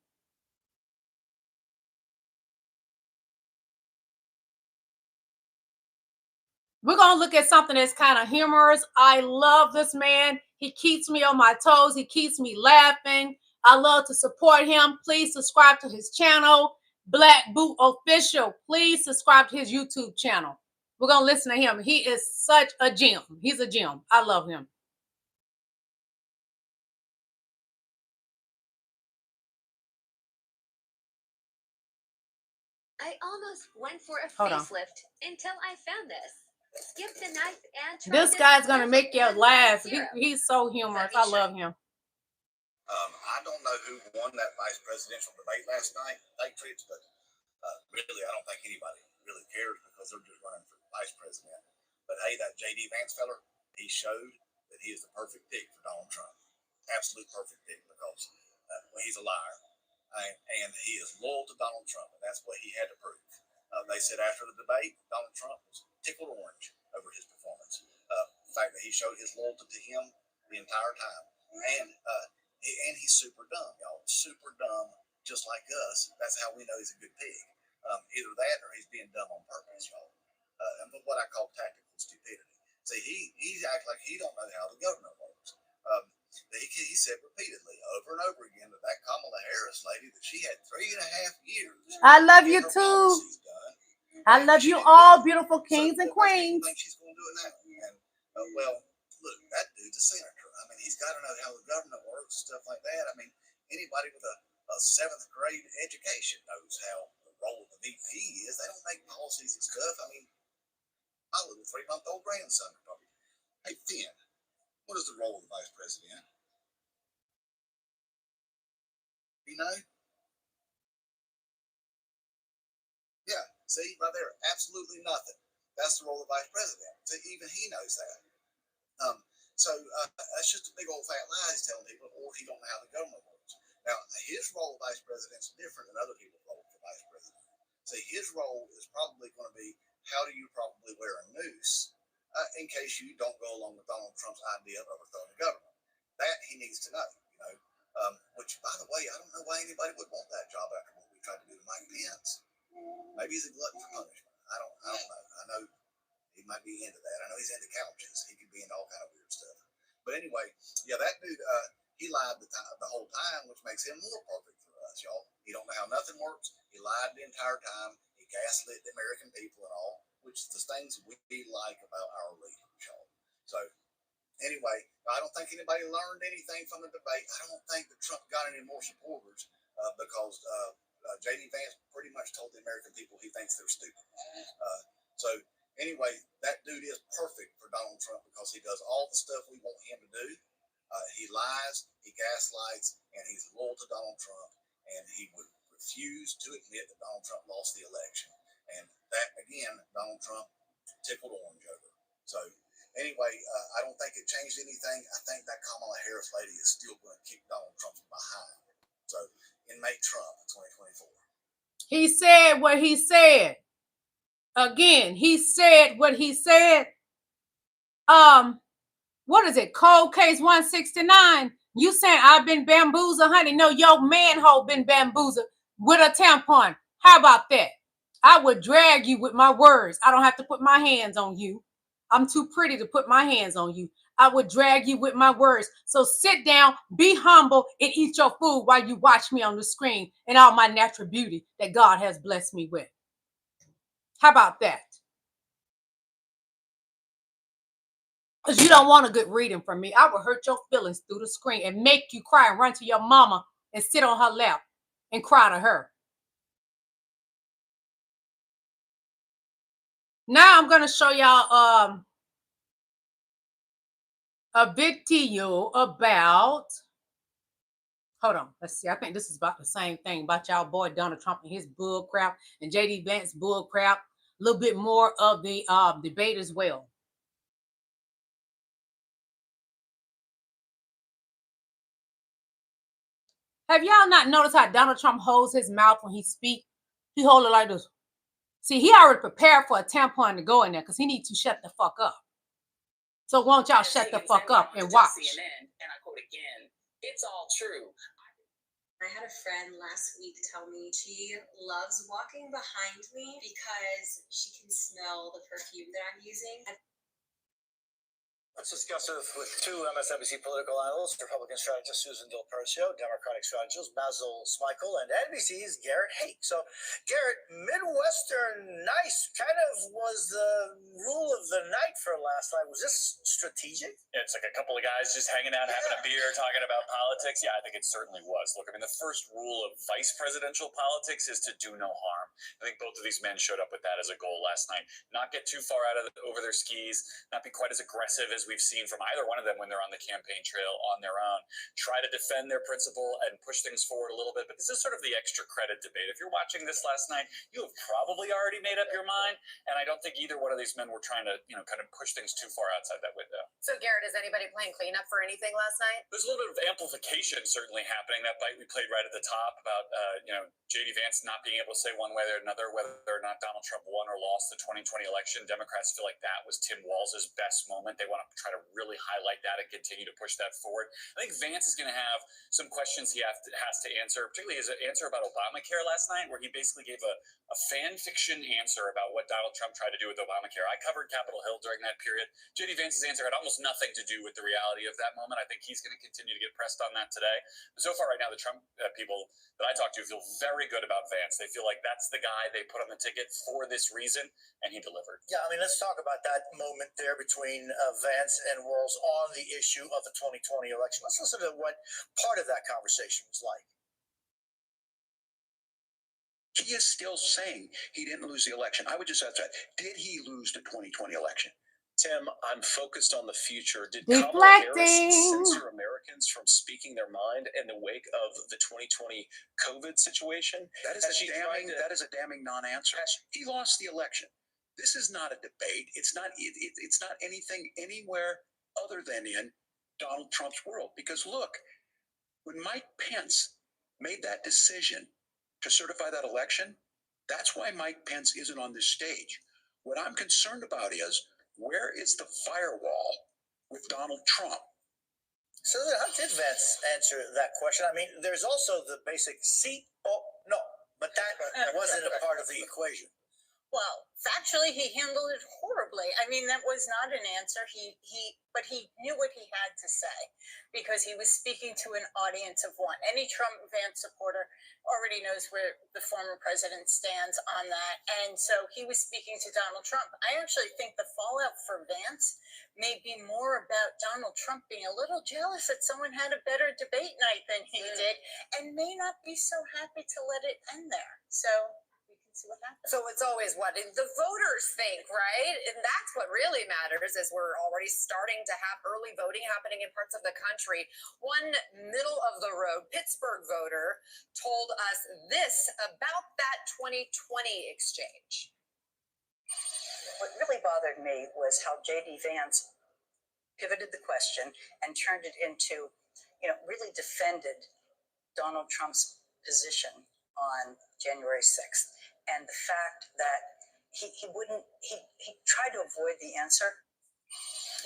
We're going to look at something that's kind of humorous. I love this man. He keeps me on my toes. He keeps me laughing. I love to support him. Please subscribe to his channel, Black Boot Official. Please subscribe to his YouTube channel. We're going to listen to him. He is such a gem. He's a gem. I love him. I almost went for a Hold on. facelift until I found this. Skip the knife and try This guy's going to make you laugh. He's so humorous. I love him. I don't know who won that vice presidential debate last night, Patriots, but really, I don't think anybody really cares because they're just running for vice president. But hey, that J.D. Vance feller, he showed that he is the perfect pick for Donald Trump. Absolute perfect pick because he's a liar. And he is loyal to Donald Trump, and that's what he had to prove. They said after the debate, Donald Trump was tickled orange over his performance. The fact that he showed his loyalty to him the entire time. And he's super dumb, y'all. Super dumb, just like us. That's how we know he's a good pig. Either that or he's being dumb on purpose, y'all. And what I call tactical stupidity. See, he acts like he don't know how the government works. He said repeatedly, over and over again, that Kamala Harris lady, that she had 3.5 years. I love you too. I love you all, beautiful kings and queens. I think she's going to do it now. And, well, look, that dude's a senator. I mean, he's got to know how the government works, stuff like that. I mean, anybody with a 7th grade education knows how the role of the VP is. They don't make policies and stuff. I mean, My little 3-month-old grandson could probably. Hey, Finn, what is the role of the vice president? You know? Yeah, see, right there, absolutely nothing. That's the role of vice president. See, even he knows that. That's just a big old fat lie he's telling people, or he don't know how the government works. Now, his role of vice president is different than other people's role for vice president. See, his role is probably going to be how do you probably wear a noose in case you don't go along with Donald Trump's idea of overthrowing the government. That he needs to know, you know. Which, by the way, I don't know why anybody would want that job after what we tried to do to Mike Pence. Maybe he's a glutton for punishment. I don't know. I know he might be into that. I know he's into couches. He could be into all kind of weird stuff. But anyway, yeah, that dude, he lied the whole time, which makes him more perfect for us, y'all. He don't know how nothing works. He lied the entire time. He gaslit the American people and all, which is the things we like about our leaders, y'all. So anyway, I don't think anybody learned anything from the debate. I don't think that Trump got any more supporters because J.D. Vance pretty much told the American people he thinks they're stupid. So anyway, that dude is perfect for Donald Trump because he does all the stuff we want him to do. He lies, he gaslights, and he's loyal to Donald Trump, and he would refuse to admit that Donald Trump lost the election. And that, again, Donald Trump tickled orange over. So anyway, I don't think it changed anything. I think that Kamala Harris lady is still going to kick Donald Trump's behind. So inmate Trump in 2024. He said what he said. Again, he said what he said. What is it? Cold case 169. You saying I've been bamboozled, honey? No, your manhole been bamboozled with a tampon. How about that? I would drag you with my words. I don't have to put my hands on you. I'm too pretty to put my hands on you. I would drag you with my words. So sit down, be humble, and eat your food while you watch me on the screen and all my natural beauty that God has blessed me with. How about that? Because you don't want a good reading from me. I will hurt your feelings through the screen and make you cry and run to your mama and sit on her lap and cry to her. Now I'm going to show y'all a video about, hold on, let's see. I think this is about the same thing about y'all boy Donald Trump and his bull crap and J.D. Vance bull crap. A little bit more of the debate as well. Have y'all not noticed how Donald Trump holds his mouth when he speaks? He holds it like this. See, he already prepared for a tampon to go in there because he needs to shut the fuck up. So won't y'all shut the fuck up and watch? CNN, and I quote again, it's all true. I had a friend last week tell me she loves walking behind me because she can smell the perfume that I'm using. Let's discuss it with two MSNBC political analysts, Republican strategist Susan Del Percio, Democratic strategist Basil Smikle, and NBC's Garrett Hake. So, Garrett, Midwestern nice kind of was the rule of the night for last night. Was this strategic? Yeah, it's like a couple of guys just hanging out, having a beer, talking about politics. Yeah, I think it certainly was. Look, I mean, the first rule of vice presidential politics is to do no harm. I think both of these men showed up with that as a goal last night. Not get too far over their skis, not be quite as aggressive as we've seen from either one of them when they're on the campaign trail on their own. Try to defend their principle and push things forward a little bit. But this is sort of the extra credit debate. If you're watching this last night, you have probably already made up your mind. And I don't think either one of these men were trying to, kind of push things too far outside that window. So, Garrett, is anybody playing cleanup for anything last night? There's a little bit of amplification certainly happening. That bite we played right at the top about, J.D. Vance not being able to say one way or another whether or not Donald Trump won or lost the 2020 election. Democrats feel like that was Tim Walz's best moment. They want to try to really highlight that and continue to push that forward. I think Vance is going to have some questions he has to answer, particularly his answer about Obamacare last night, where he basically gave a fan fiction answer about what Donald Trump tried to do with Obamacare. I covered Capitol Hill during that period. J.D. Vance's answer had almost nothing to do with the reality of that moment. I think he's going to continue to get pressed on that today. But so far right now, the Trump people that I talk to feel very good about Vance. They feel like that's the guy they put on the ticket for this reason, and he delivered. Yeah, I mean, let's talk about that moment there between Vance and Walz on the issue of the 2020 election. Let's listen to what part of that conversation was like. He is still saying he didn't lose the election. I would just ask that. Did he lose the 2020 election? Tim, I'm focused on the future. Did Deflecting. Kamala Harris censor Americans from speaking their mind in the wake of the 2020 COVID situation? That is a damning non-answer. He lost the election. This is not a debate. It's not anything anywhere other than in Donald Trump's world. Because look, when Mike Pence made that decision to certify that election, that's why Mike Pence isn't on this stage. What I'm concerned about is, where is the firewall with Donald Trump? So how did Vance answer that question? I mean, there's also the basic seat. Oh, no, but that wasn't a part of the equation. Well, factually, he handled it horribly. I mean, that was not an answer. But he knew what he had to say because he was speaking to an audience of one. Any Trump Vance supporter already knows where the former president stands on that. And so he was speaking to Donald Trump. I actually think the fallout for Vance may be more about Donald Trump being a little jealous that someone had a better debate night than he did and may not be so happy to let it end there. So see what happens. So it's always what the voters think, right? And that's what really matters is we're already starting to have early voting happening in parts of the country. One middle of the road Pittsburgh voter told us this about that 2020 exchange. What really bothered me was how J.D. Vance pivoted the question and turned it into, really defended Donald Trump's position on January 6th. And the fact that he tried to avoid the answer.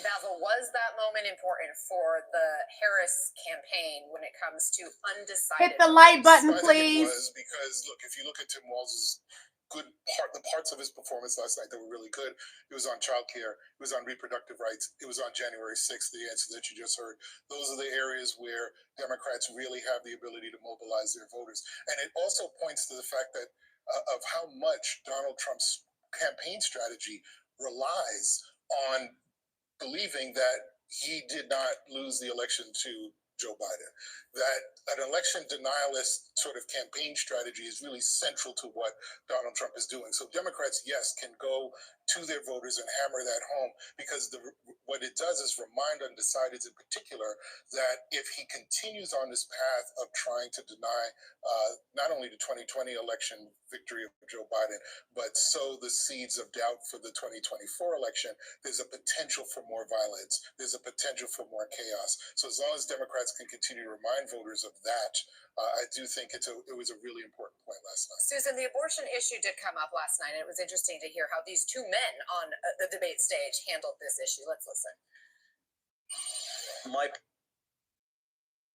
Basil, was that moment important for the Harris campaign when it comes to undecided? Hit the like button, I please. think it was because, look, if you look at Tim Walz's the parts of his performance last night that were really good, it was on childcare, it was on reproductive rights, it was on January 6th, the answer that you just heard. Those are the areas where Democrats really have the ability to mobilize their voters. And it also points to the fact that of how much Donald Trump's campaign strategy relies on believing that he did not lose the election to Joe Biden. That an election denialist sort of campaign strategy is really central to what Donald Trump is doing. So Democrats, yes, can go to their voters and hammer that home because what it does is remind undecideds in particular that if he continues on this path of trying to deny not only the 2020 election victory of Joe Biden, but sow the seeds of doubt for the 2024 election, there's a potential for more violence. There's a potential for more chaos. So as long as Democrats can continue to remind voters of that, I do think it was a really important point last night. Susan, the abortion issue did come up last night, and it was interesting to hear how these two men on the debate stage handled this issue. Let's listen.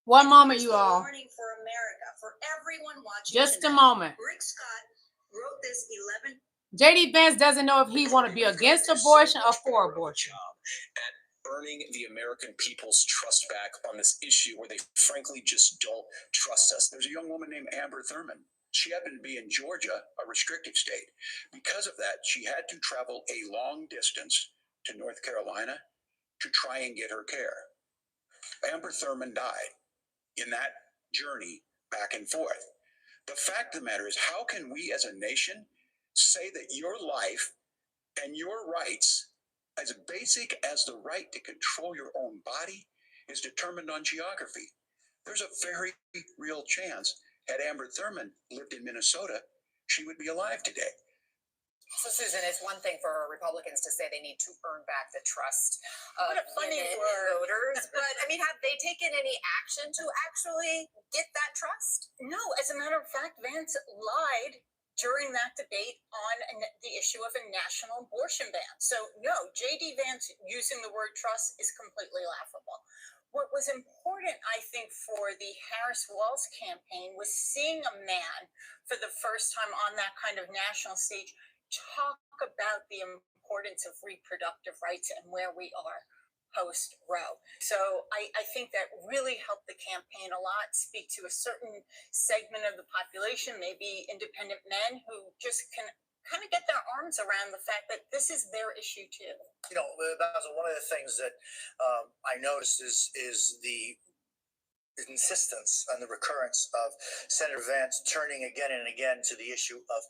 One moment, you all. Warning for America, for everyone watching. Just tonight. a moment. Rick Scott wrote this 11. J.D. Vance doesn't know if he want to be against abortion or for abortion. At earning the American people's trust back on this issue where they frankly just don't trust us. There's a young woman named Amber Thurman. She happened to be in Georgia, a restrictive state. Because of that, she had to travel a long distance to North Carolina to try and get her care. Amber Thurman died in that journey back and forth. The fact of the matter is, how can we as a nation say that your life and your rights, as basic as the right to control your own body, is determined on geography? There's a very real chance, had Amber Thurman lived in Minnesota, she would be alive today. So, Susan, it's one thing for Republicans to say they need to earn back the trust of funny voters, but I mean, have they taken any action to actually get that trust? No, as a matter of fact, Vance lied during that debate on the issue of a national abortion ban. So, no, J.D. Vance using the word trust is completely laughable. What was important, I think, for the Harris-Walz campaign was seeing a man for the first time on that kind of national stage talk about the importance of reproductive rights and where we are post-Roe. So I think that really helped the campaign a lot, speak to a certain segment of the population, maybe independent men who just can kind of get their arms around the fact that this is their issue too. Basil, one of the things that I noticed is the insistence on the recurrence of Senator Vance turning again and again to the issue of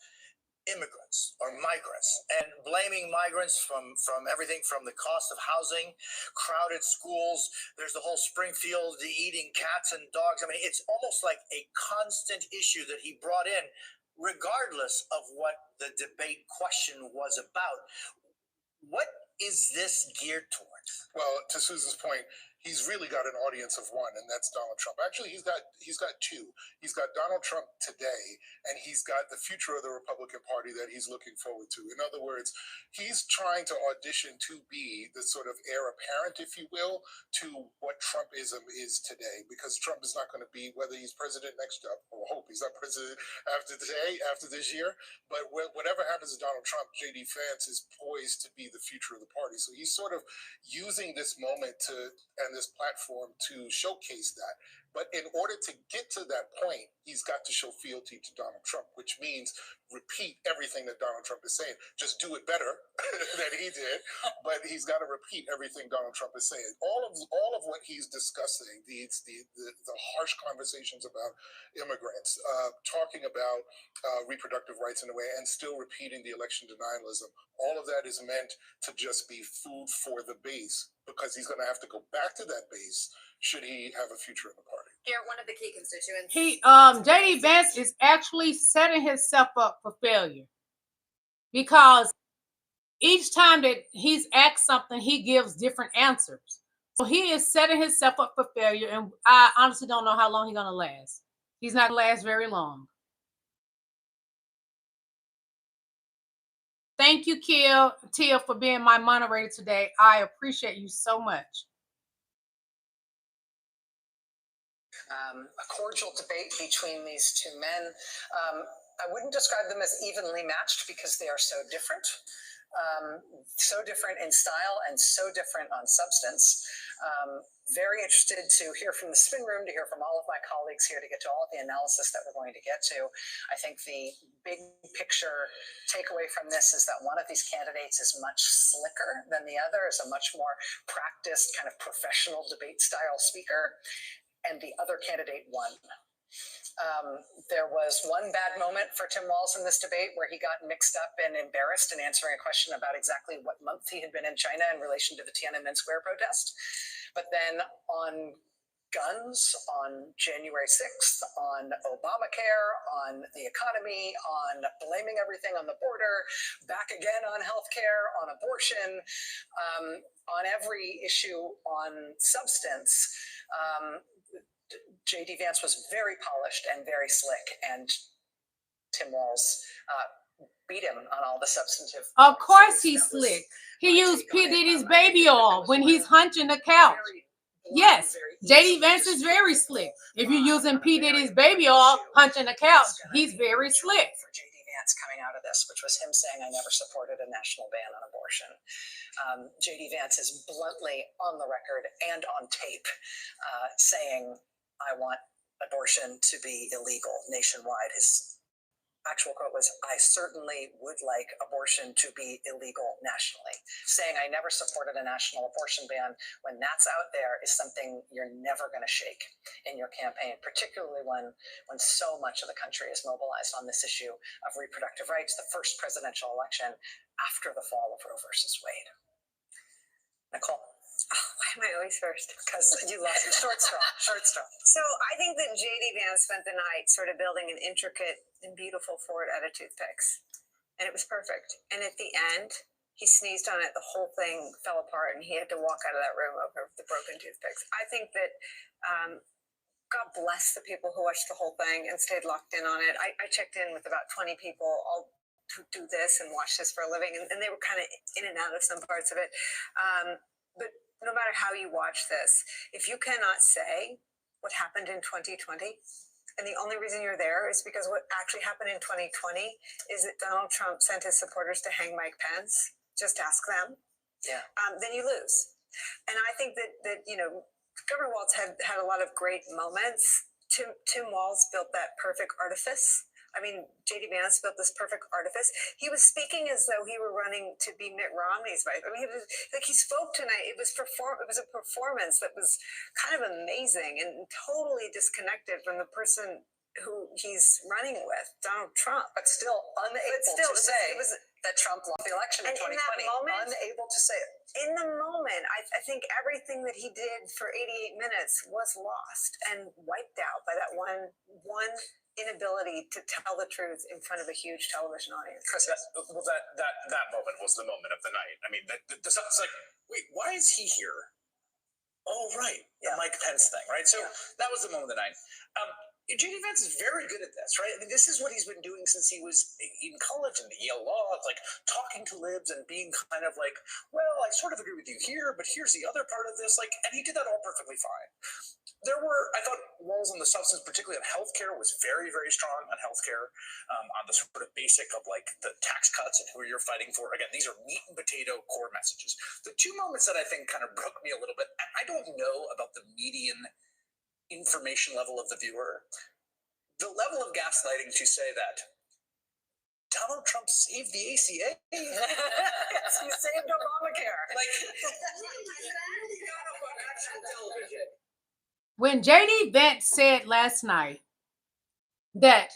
immigrants or migrants and blaming migrants from everything from the cost of housing, crowded schools. There's the whole Springfield, the eating cats and dogs. I mean, it's almost like a constant issue that he brought in, regardless of what the debate question was about. What is this geared towards? Well, to Susan's point, he's really got an audience of one, and that's Donald Trump. Actually, he's got two. He's got Donald Trump today, and he's got the future of the Republican Party that he's looking forward to. In other words, he's trying to audition to be the sort of heir apparent, if you will, to what Trumpism is today, because Trump is not going to be, whether he's president next up, or hope he's not president after today, after this year, but whatever happens to Donald Trump, J.D. Vance is poised to be the future of the party. So he's sort of using this moment and this platform to showcase that. But in order to get to that point, he's got to show fealty to Donald Trump, which means repeat everything that Donald Trump is saying. Just do it better than he did, but he's got to repeat everything Donald Trump is saying. All of what he's discussing, the harsh conversations about immigrants, talking about reproductive rights in a way, and still repeating the election denialism. All of that is meant to just be food for the base, because he's going to have to go back to that base should he have a future in the party. Garrett, one of the key constituents. J.D. Vance is actually setting himself up for failure, because each time that he's asked something, he gives different answers. So he is setting himself up for failure, and I honestly don't know how long he's going to last. He's not going to last very long. Thank you, Tia, for being my moderator today. I appreciate you so much. A cordial debate between these two men. I wouldn't describe them as evenly matched because they are so different. So different in style and so different on substance. Very interested to hear from the spin room, to hear from all of my colleagues here, to get to all of the analysis that we're going to get to. I think the big picture takeaway from this is that one of these candidates is much slicker than the other, is a much more practiced kind of professional debate style speaker, and the other candidate won. There was one bad moment for Tim Walz in this debate where he got mixed up and embarrassed in answering a question about exactly what month he had been in China in relation to the Tiananmen Square protest. But then on guns, on January 6th, on Obamacare, on the economy, on blaming everything on the border, back again on healthcare, on abortion, on every issue on substance, J.D. Vance was very polished and very slick, and Tim Walz beat him on all the substantive. Of course he's slick. He used P. Diddy's baby oil when he's hunching the couch. Yes, J.D. Vance is very slick. If you're using P. Diddy's baby oil hunching the couch, he's very slick. For J.D. Vance coming out of this, which was him saying, I never supported a national ban on abortion. J.D. Vance is bluntly on the record and on tape saying, I want abortion to be illegal nationwide. His actual quote was, I certainly would like abortion to be illegal nationally. Saying I never supported a national abortion ban when that's out there is something you're never going to shake in your campaign, particularly when so much of the country is mobilized on this issue of reproductive rights, the first presidential election after the fall of Roe versus Wade. Nicole. Oh, why am I always first? Because you lost it. Short straw. So I think that J.D. Vance spent the night sort of building an intricate and beautiful fort out of toothpicks. And it was perfect. And at the end, he sneezed on it. The whole thing fell apart and he had to walk out of that room over the broken toothpicks. I think that God bless the people who watched the whole thing and stayed locked in on it. I checked in with about 20 people all who do this and watch this for a living. And they were kind of in and out of some parts of it. But no matter how you watch this, if you cannot say what happened in 2020, and the only reason you're there is because what actually happened in 2020 is that Donald Trump sent his supporters to hang Mike Pence, just ask them, then you lose. And I think that you know, Governor Walz had a lot of great moments. Tim Walz built that perfect artifice I mean, J.D. Vance built this perfect artifice. He was speaking as though he were running to be Mitt Romney's vice. I mean, he spoke tonight. It was a performance that was kind of amazing and totally disconnected from the person who he's running with, Donald Trump. But still unable to say that Trump lost the election in 2020. In that moment, unable to say it. In the moment, I think everything that he did for 88 minutes was lost and wiped out by that one inability to tell the truth in front of a huge television audience. Chris, that moment was the moment of the night. I mean, it's like, wait, why is he here? Oh, right, the Mike Pence thing, right? So that was the moment of the night. J.D. Vance is very good at this, right? I mean, this is what he's been doing since he was in college in the Yale Law. It's like talking to libs and being kind of like, well, I sort of agree with you here, but here's the other part of this. Like, and he did that all perfectly fine. I thought walls on the substance, particularly on healthcare, was very, very strong on healthcare, on the sort of basic of like the tax cuts and who you're fighting for. Again, these are meat and potato core messages. The two moments that I think kind of broke me a little bit, I don't know about the median information level of the viewer, the level of gaslighting to say that Donald Trump saved the ACA. Yes, he saved Obamacare. Like, when J.D. Vance said last night that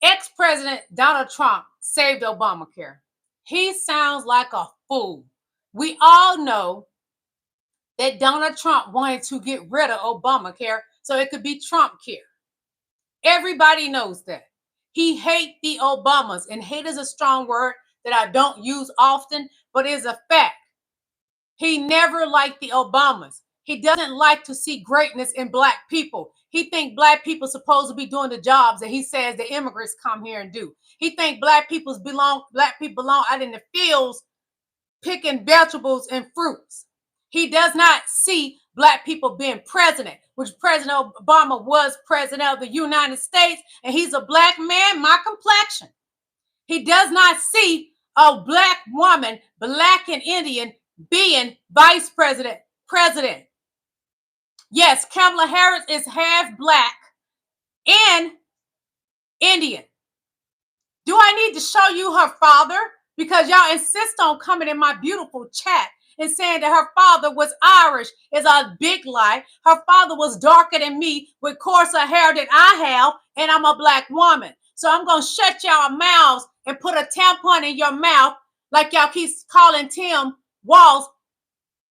ex-president Donald Trump saved Obamacare, he sounds like a fool. We all know that Donald Trump wanted to get rid of Obamacare so it could be Trump care. Everybody knows that. He hates the Obamas, and hate is a strong word that I don't use often, but is a fact. He never liked the Obamas. He doesn't like to see greatness in black people. He thinks black people supposed to be doing the jobs that he says the immigrants come here and do. He thinks black people belong out in the fields picking vegetables and fruits. He does not see black people being president, which President Obama was president of the United States, and he's a black man, my complexion. He does not see a black woman, black and Indian, being vice president. Yes, Kamala Harris is half black and Indian. Do I need to show you her father? Because y'all insist on coming in my beautiful chat and saying that her father was Irish is a big lie. Her father was darker than me with coarser hair than I have, and I'm a black woman. So I'm going to shut y'all mouths and put a tampon in your mouth like y'all keep calling Tim Walz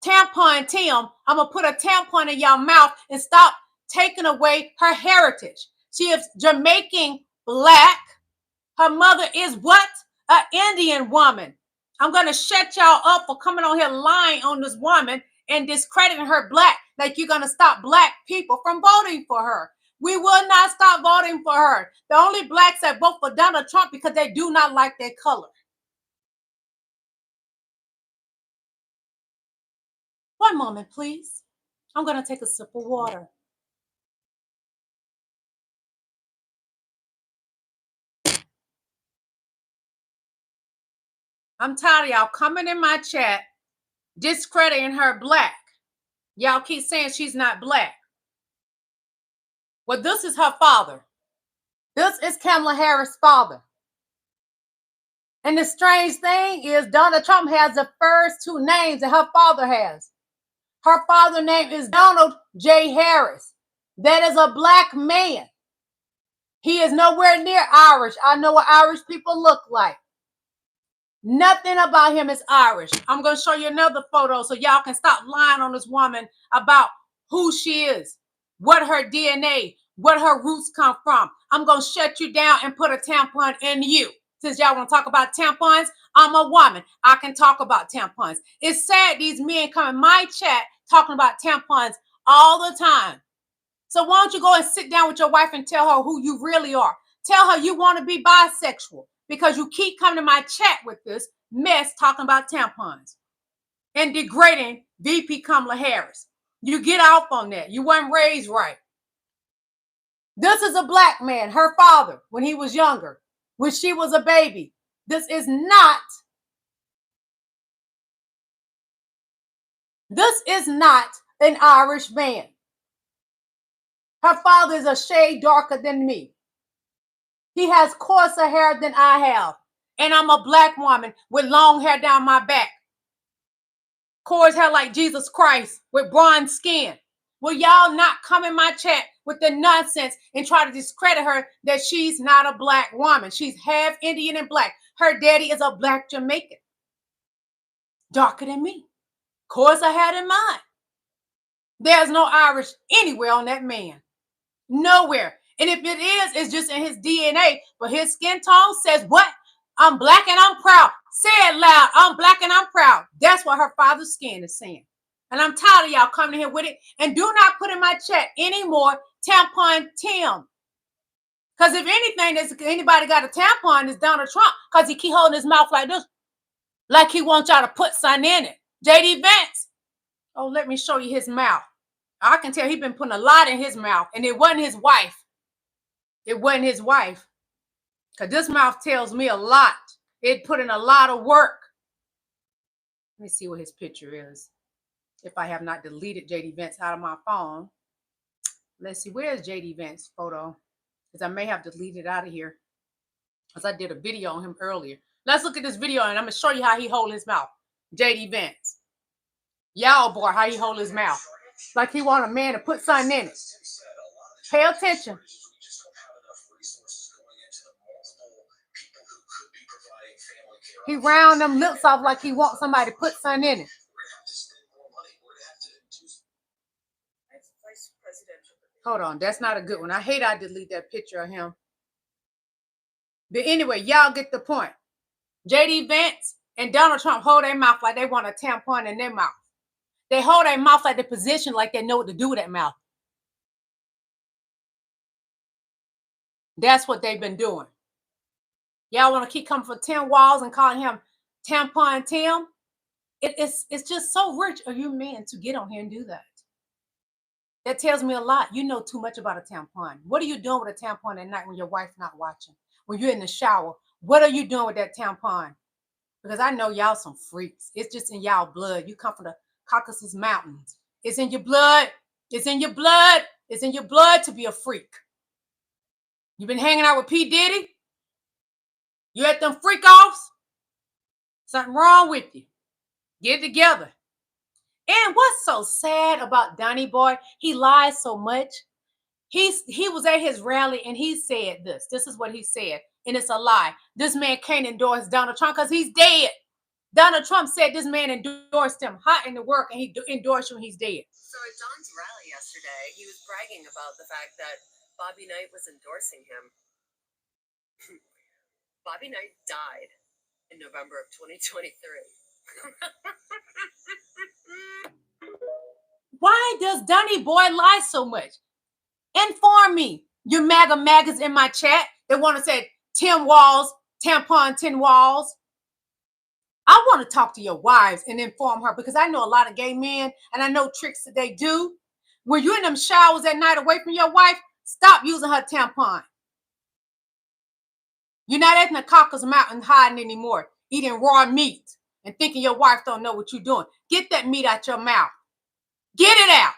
tampon Tim. I'm going to put a tampon in y'all mouth and stop taking away her heritage. She is Jamaican black. Her mother is what? An Indian woman. I'm going to shut y'all up for coming on here lying on this woman and discrediting her black, like you're going to stop black people from voting for her. We will not stop voting for her. The only blacks that vote for Donald Trump because they do not like their color. One moment, please. I'm going to take a sip of water. I'm tired of y'all coming in my chat, discrediting her black. Y'all keep saying she's not black. Well, this is her father. This is Kamala Harris' father. And the strange thing is Donald Trump has the first two names that her father has. Her father's name is Donald J. Harris. That is a black man. He is nowhere near Irish. I know what Irish people look like. Nothing about him is Irish. I'm going to show you another photo so y'all can stop lying on this woman about who she is, what her DNA, what her roots come from. I'm going to shut you down and put a tampon in you. Since y'all want to talk about tampons, I'm a woman. I can talk about tampons. It's sad these men come in my chat talking about tampons all the time. So why don't you go and sit down with your wife and tell her who you really are. Tell her you want to be bisexual. Because you keep coming to my chat with this mess talking about tampons and degrading VP Kamala Harris. You get off on that. You weren't raised right. This is a black man, her father, when he was younger, when she was a baby. This is not an Irish man. Her father is a shade darker than me. He has coarser hair than I have. And I'm a black woman with long hair down my back. Coarse hair like Jesus Christ with bronze skin. Will y'all not come in my chat with the nonsense and try to discredit her that she's not a black woman? She's half Indian and black. Her daddy is a black Jamaican. Darker than me. Coarser hair than mine. There's no Irish anywhere on that man. Nowhere. And if it is, it's just in his DNA. But his skin tone says what? I'm black and I'm proud. Say it loud. I'm black and I'm proud. That's what her father's skin is saying. And I'm tired of y'all coming here with it. And do not put in my chat anymore tampon Tim. Because if anything, anybody got a tampon, it's Donald Trump. Because he keep holding his mouth like this. Like he wants y'all to put something in it. JD Vance. Oh, let me show you his mouth. I can tell he's been putting a lot in his mouth. And it wasn't his wife. It wasn't his wife. Because this mouth tells me a lot. It put in a lot of work. Let me see what his picture is. If I have not deleted JD Vance out of my phone. Let's see. Where's JD Vance photo? Because I may have deleted it out of here. Because I did a video on him earlier. Let's look at this video and I'm going to show you how he hold his mouth. JD Vance. Y'all boy, how he hold his mouth. Like he want a man to put something in it. Pay attention. He round them lips off like he wants somebody to put something in it. Hold on, that's not a good one. I hate I delete that picture of him. But anyway, y'all get the point. JD Vance and Donald Trump hold their mouth like they want a tampon in their mouth. They hold their mouth like they're positioned like they know what to do with that mouth. That's what they've been doing. Y'all want to keep coming for Tim Walls and calling him Tampon Tim? It's just so rich of you men to get on here and do that. That tells me a lot. You know too much about a tampon. What are you doing with a tampon at night when your wife's not watching? When you're in the shower, what are you doing with that tampon? Because I know y'all some freaks. It's just in y'all blood. You come from the Caucasus Mountains. It's in your blood. It's in your blood. It's in your blood to be a freak. You've been hanging out with P. Diddy? You at them freak offs? Something wrong with you. Get it together. And what's so sad about Donnie Boy? He lies so much. He was at his rally and he said this. This is what he said. And it's a lie. This man can't endorse Donald Trump because he's dead. Donald Trump said this man endorsed him hot in the work and he endorsed him when he's dead. So at Don's rally yesterday, he was bragging about the fact that Bobby Knight was endorsing him. Bobby Knight died in November of 2023. Why does Donnie Boy lie so much? Inform me. You MAGA maggots in my chat that want to say Tim Walls, tampon 10 Walls. I want to talk to your wives and inform her because I know a lot of gay men and I know tricks that they do. When you're in them showers at night away from your wife, stop using her tampon. You're not at the Caucasus Mountain hiding anymore, eating raw meat and thinking your wife don't know what you're doing. Get that meat out your mouth. Get it out.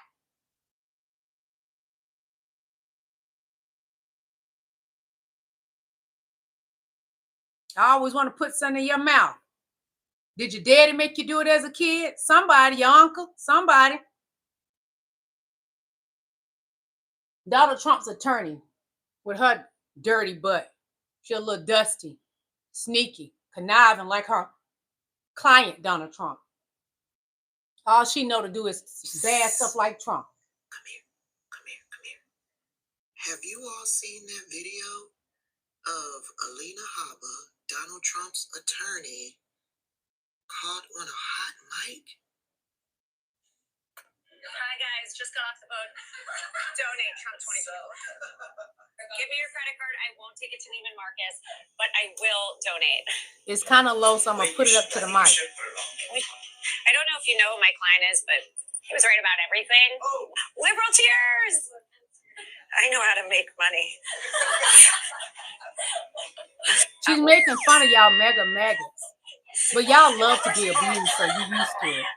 I always want to put something in your mouth. Did your daddy make you do it as a kid? Somebody, your uncle, somebody. Donald Trump's attorney with her dirty butt. She's a little dusty, sneaky, conniving like her client, Donald Trump. All she know to do is bad stuff like Trump. Come here. Have you all seen that video of Alina Habba, Donald Trump's attorney, caught on a hot mic? Hi guys, just got off the boat. Donate Trump 2024. Give me your credit card. I won't take it to Neiman Marcus, but I will donate. It's kind of low, so I'm gonna put it up to the mic. I don't know if you know who my client is, but he was right about everything. Oh. Liberal cheers! I know how to make money. She's making fun of y'all mega maggots. But y'all love to be abused, so you used to it.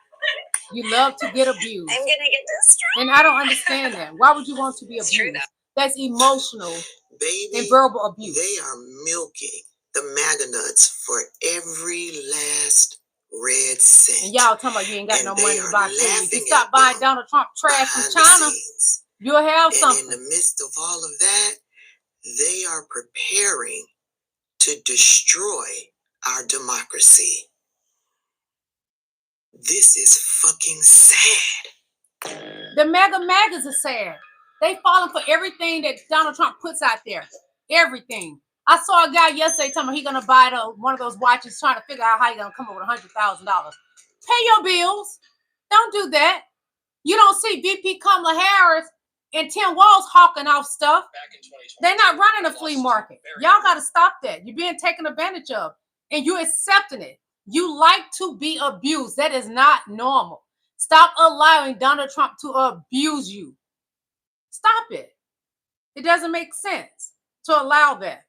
You love to get abused. I'm gonna get destroyed. And I don't understand that. Why would you want to be abused? That's emotional Baby, and verbal abuse. they are milking the MAGA nuts for every last red cent. And y'all talking about you ain't got And no they money to are buy food. You laughing stop at buying them Donald Trump trash from behind the China, scenes. you'll have And something. in the midst of all of that, they are preparing to destroy our democracy. This is fucking sad. The magas are sad. They falling for everything that Donald Trump puts out there. Everything. I saw a guy yesterday telling me he's gonna buy one of those watches, trying to figure out how he's gonna come up with $100,000. Pay your bills. Don't do that. You don't see VP Kamala Harris and Tim Walz hawking off stuff. They're not running a flea market. Y'all got to stop that. You're being taken advantage of, and you're accepting it. You like to be abused. That is not normal. Stop allowing Donald Trump to abuse you. Stop it. It doesn't make sense to allow that.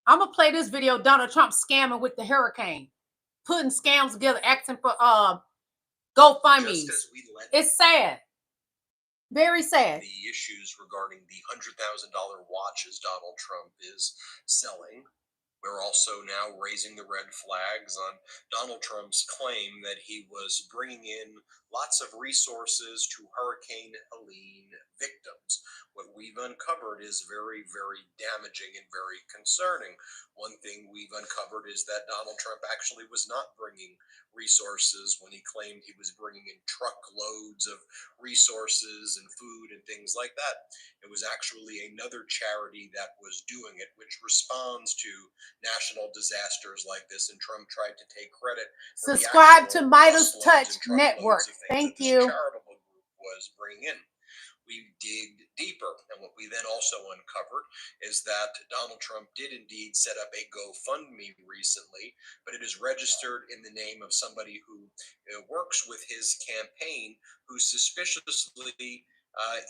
I'm going to play this video, Donald Trump scamming with the hurricane, putting scams together, asking for GoFundMes. It's sad. Very sad. The issues regarding the $100,000 watches Donald Trump is selling. We're also now raising the red flags on Donald Trump's claim that he was bringing in lots of resources to Hurricane Helene victims. What we've uncovered is very, very damaging and very concerning. One thing we've uncovered is that Donald Trump actually was not bringing resources when he claimed he was bringing in truckloads of resources and food and things like that. It was actually another charity that was doing it, which responds to national disasters like this, and Trump tried to take credit for subscribe to Midas Touch Network. Thank you. Charitable group was bringing in. We digged deeper, and what we then also uncovered is that Donald Trump did indeed set up a GoFundMe recently, but it is registered in the name of somebody who works with his campaign, who suspiciously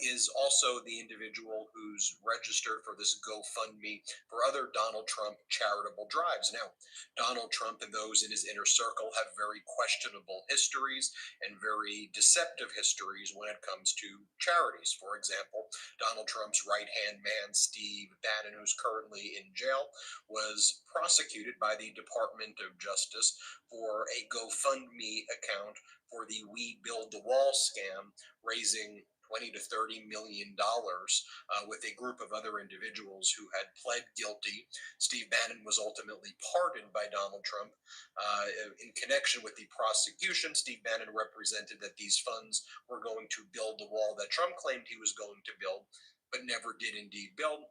is also the individual who's registered for this GoFundMe for other Donald Trump charitable drives. Now, Donald Trump and those in his inner circle have very questionable histories and very deceptive histories when it comes to charities. For example, Donald Trump's right-hand man, Steve Bannon, who's currently in jail, was prosecuted by the Department of Justice for a GoFundMe account for the We Build the Wall scam, raising $20 to $30 million with a group of other individuals who had pled guilty. Steve Bannon was ultimately pardoned by Donald Trump. In connection with the prosecution, Steve Bannon represented that these funds were going to build the wall that Trump claimed he was going to build, but never did indeed build.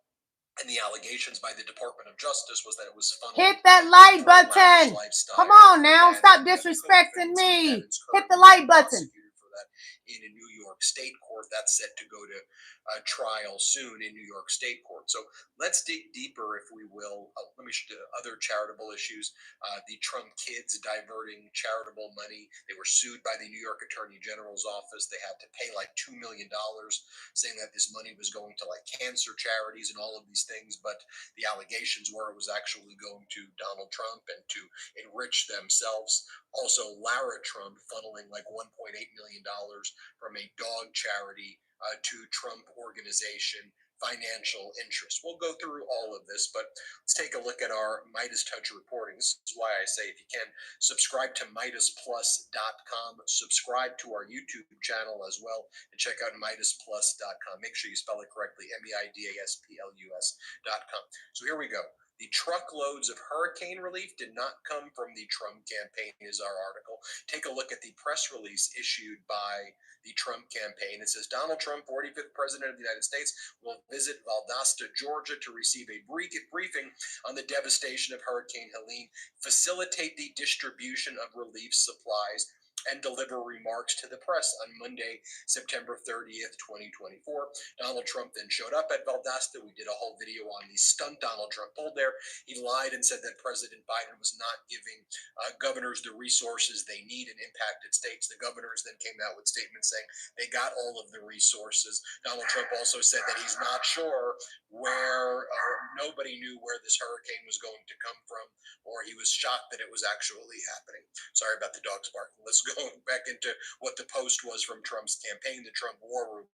And the allegations by the Department of Justice was that it was funneled. Hit that like button. Come on now. Stop disrespecting me. Hit the like button. In a New York State court that's set to go to trial soon in New York State court. So let's dig deeper, if we will. Let me show you other charitable issues. The Trump kids diverting charitable money. They were sued by the New York Attorney General's office. They had to pay like $2 million, saying that this money was going to like cancer charities and all of these things. But the allegations were it was actually going to Donald Trump and to enrich themselves. Also, Lara Trump funneling like $1.8 million from a dog charity to Trump organization financial interest. We'll go through all of this, but let's take a look at our Midas Touch reporting. This is why I say, if you can, subscribe to MidasPlus.com, subscribe to our YouTube channel as well, and check out MidasPlus.com. Make sure you spell it correctly, MidasPlus.com. So here we go. The truckloads of hurricane relief did not come from the Trump campaign, is our article. Take a look at the press release issued by the Trump campaign. It says, Donald Trump, 45th President of the United States, will visit Valdosta, Georgia to receive a briefing on the devastation of Hurricane Helene, facilitate the distribution of relief supplies, and deliver remarks to the press on Monday, September 30th, 2024. Donald Trump then showed up at Valdosta. We did a whole video on the stunt Donald Trump pulled there. He lied and said that President Biden was not giving governors the resources they need in impacted states. The governors then came out with statements saying they got all of the resources. Donald Trump also said that he's not sure where, nobody knew where this hurricane was going to come from, or he was shocked that it was actually happening. Sorry about the dogs barking. Let's go back into what the post was from Trump's campaign. The Trump War Room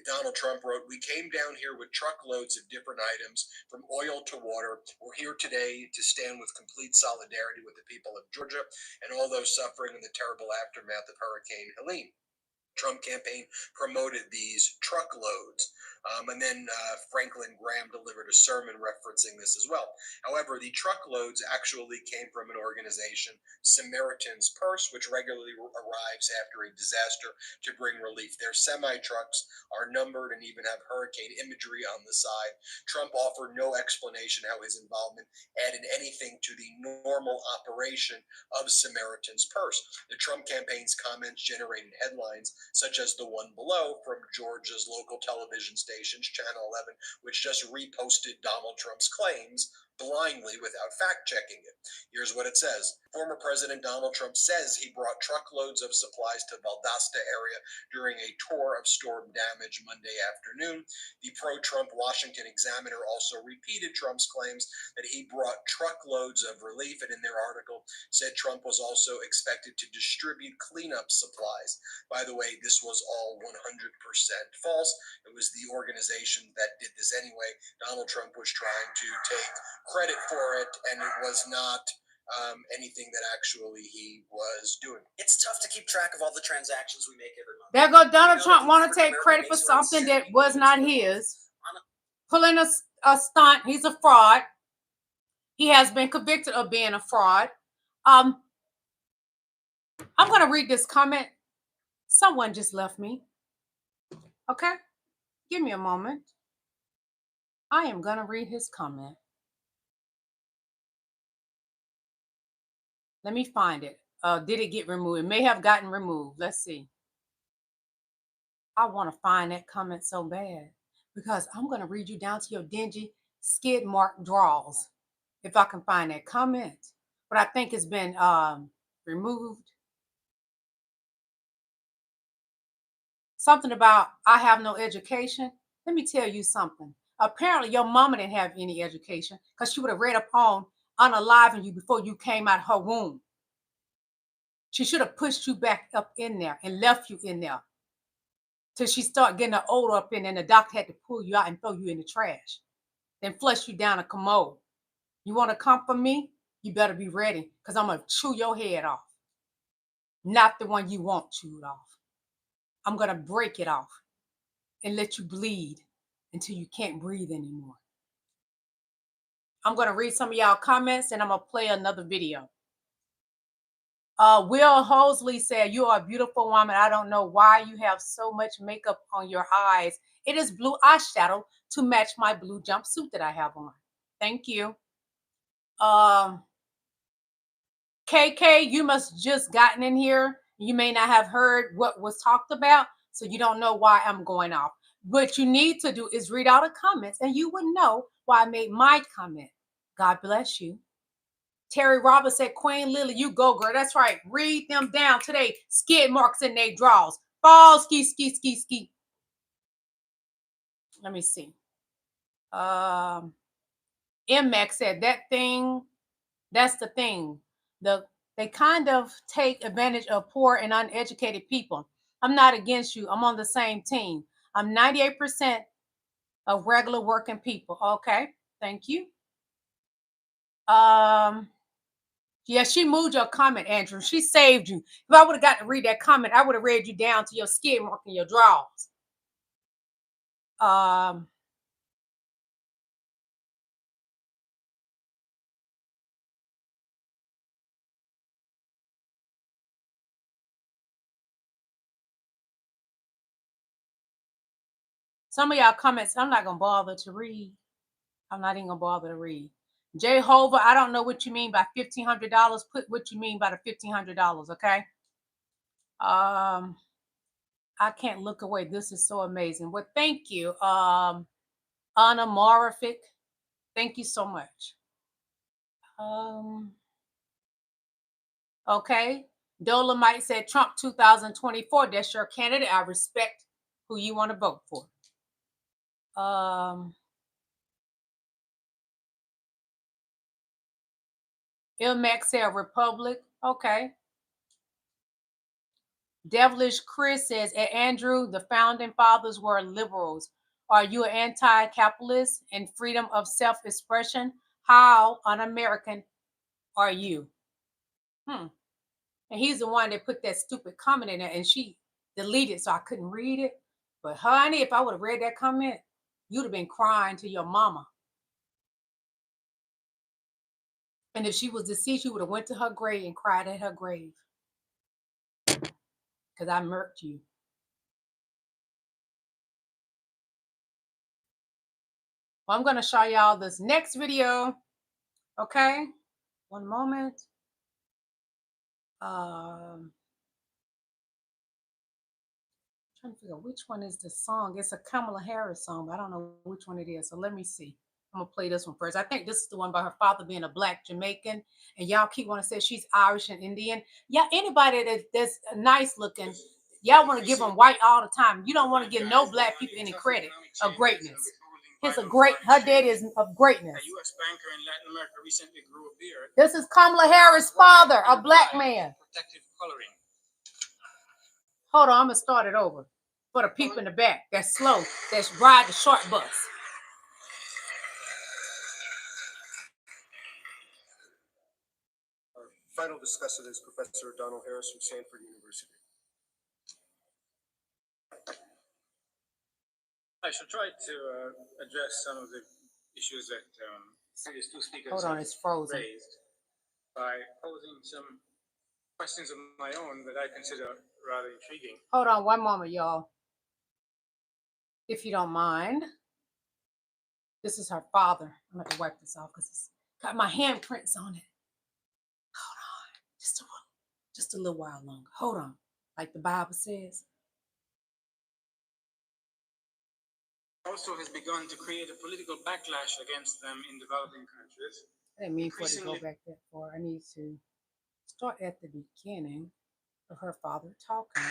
Donald Trump wrote, "We came down here with truckloads of different items, from oil to water. We're here today to stand with complete solidarity with the people of Georgia and all those suffering in the terrible aftermath of Hurricane Helene." Trump campaign promoted these truckloads. And then Franklin Graham delivered a sermon referencing this as well. However, the truckloads actually came from an organization, Samaritan's Purse, which regularly arrives after a disaster to bring relief. Their semi-trucks are numbered and even have hurricane imagery on the side. Trump offered no explanation how his involvement added anything to the normal operation of Samaritan's Purse. The Trump campaign's comments generated headlines such as the one below from Georgia's local television stations, Channel 11, which just reposted Donald Trump's claims blindly without fact-checking it. Here's what it says. Former President Donald Trump says he brought truckloads of supplies to Valdosta area during a tour of storm damage Monday afternoon. The pro-Trump Washington Examiner also repeated Trump's claims that he brought truckloads of relief, and in their article said Trump was also expected to distribute cleanup supplies. By the way, this was all 100% false. It was the organization that did this anyway. Donald Trump was trying to take credit for it, and it was not anything that actually he was doing. It's tough to keep track of all the transactions we make every month. There go Donald Trump want to take credit for something that was not his. Pulling a stunt. He's a fraud. He has been convicted of being a fraud. I'm going to read this comment. Someone just left me. Okay? Give me a moment. I am going to read his comment. Let me find it. Did it get removed? It may have gotten removed. Let's see. I want to find that comment so bad because I'm going to read you down to your dingy skid mark draws if I can find that comment. But I think it's been removed. Something about I have no education. Let me tell you something. Apparently, your mama didn't have any education because she would have read a poem unaliving you before you came out of her womb. She should have pushed you back up in there and left you in there till she started getting the odor up in there and the doctor had to pull you out and throw you in the trash, then flush you down a commode. You want to come for me? You better be ready because I'm going to chew your head off. Not the one you want chewed off. I'm going to break it off and let you bleed until you can't breathe anymore. I'm going to read some of y'all comments and I'm going to play another video. Will Hosley said, "You are a beautiful woman. I don't know why you have so much makeup on your eyes. It is blue eyeshadow to match my blue jumpsuit that I have on." Thank you. KK, you must just gotten in here. You may not have heard what was talked about, so you don't know why I'm going off. What you need to do is read all the comments and you would know why I made my comment. God bless you. Terry Roberts said, "Queen Lily, you go, girl." That's right. Read them down today. Skid marks in their draws. Fall, ski, ski, ski, ski. Let me see. MX said, that's the thing. They kind of take advantage of poor and uneducated people. I'm not against you. I'm on the same team. I'm 98% of regular working people. Okay. Thank you. Yeah, she moved your comment, Andrew. She saved you. If I would have got to read that comment, I would have read you down to your skid mark and your drawers. Some of y'all comments, I'm not going to bother to read. I'm not even going to bother to read. Jehovah, I don't know what you mean by $1,500. Put what you mean by the $1,500, okay? I can't look away. This is so amazing. Well, thank you. Anna Marafic, thank you so much. Okay. Dolomite said Trump 2024. That's your candidate. I respect who you want to vote for. Ilmax said Republic. Okay. Devilish Chris says, Andrew, the founding fathers were liberals. Are you an anti-capitalist and freedom of self-expression? How un-American are you? And he's the one that put that stupid comment in there, and she deleted, so I couldn't read it. But honey, if I would have read that comment, you'd have been crying to your mama. And if she was deceased, you would have went to her grave and cried at her grave. Because I murked you. Well, I'm going to show y'all this next video. Okay? One moment. Trying to figure out which one is the song. It's a Kamala Harris song, but I don't know which one it is. So let me see. I'm going to play this one first. I think this is the one about her father being a black Jamaican. And y'all keep wanting to say she's Irish and Indian. Yeah, anybody that's nice looking, y'all want to give them white all the time. You don't want to give no black people any credit of greatness. Her dad is of greatness. A U.S. banker in Latin America recently grew a beard. This is Kamala Harris' father, a black man. Protective coloring. Hold on, I'm going to start it over. For the people in the back that's slow, that's ride the short bus. Our final discussant is Professor Donald Harris from Stanford University. I shall try to address some of the issues that previous two speakers Hold on, it's frozen. raised by posing some questions of my own that I consider rather intriguing. Hold on one moment, y'all. If you don't mind. This is her father. I'm going to wipe this off because it's got my handprints on it. Hold on. Just a little while longer. Hold on. Like the Bible says. Also has begun to create a political backlash against them in developing countries. I didn't mean for it to go back that far. I need to start at the beginning of her father talking.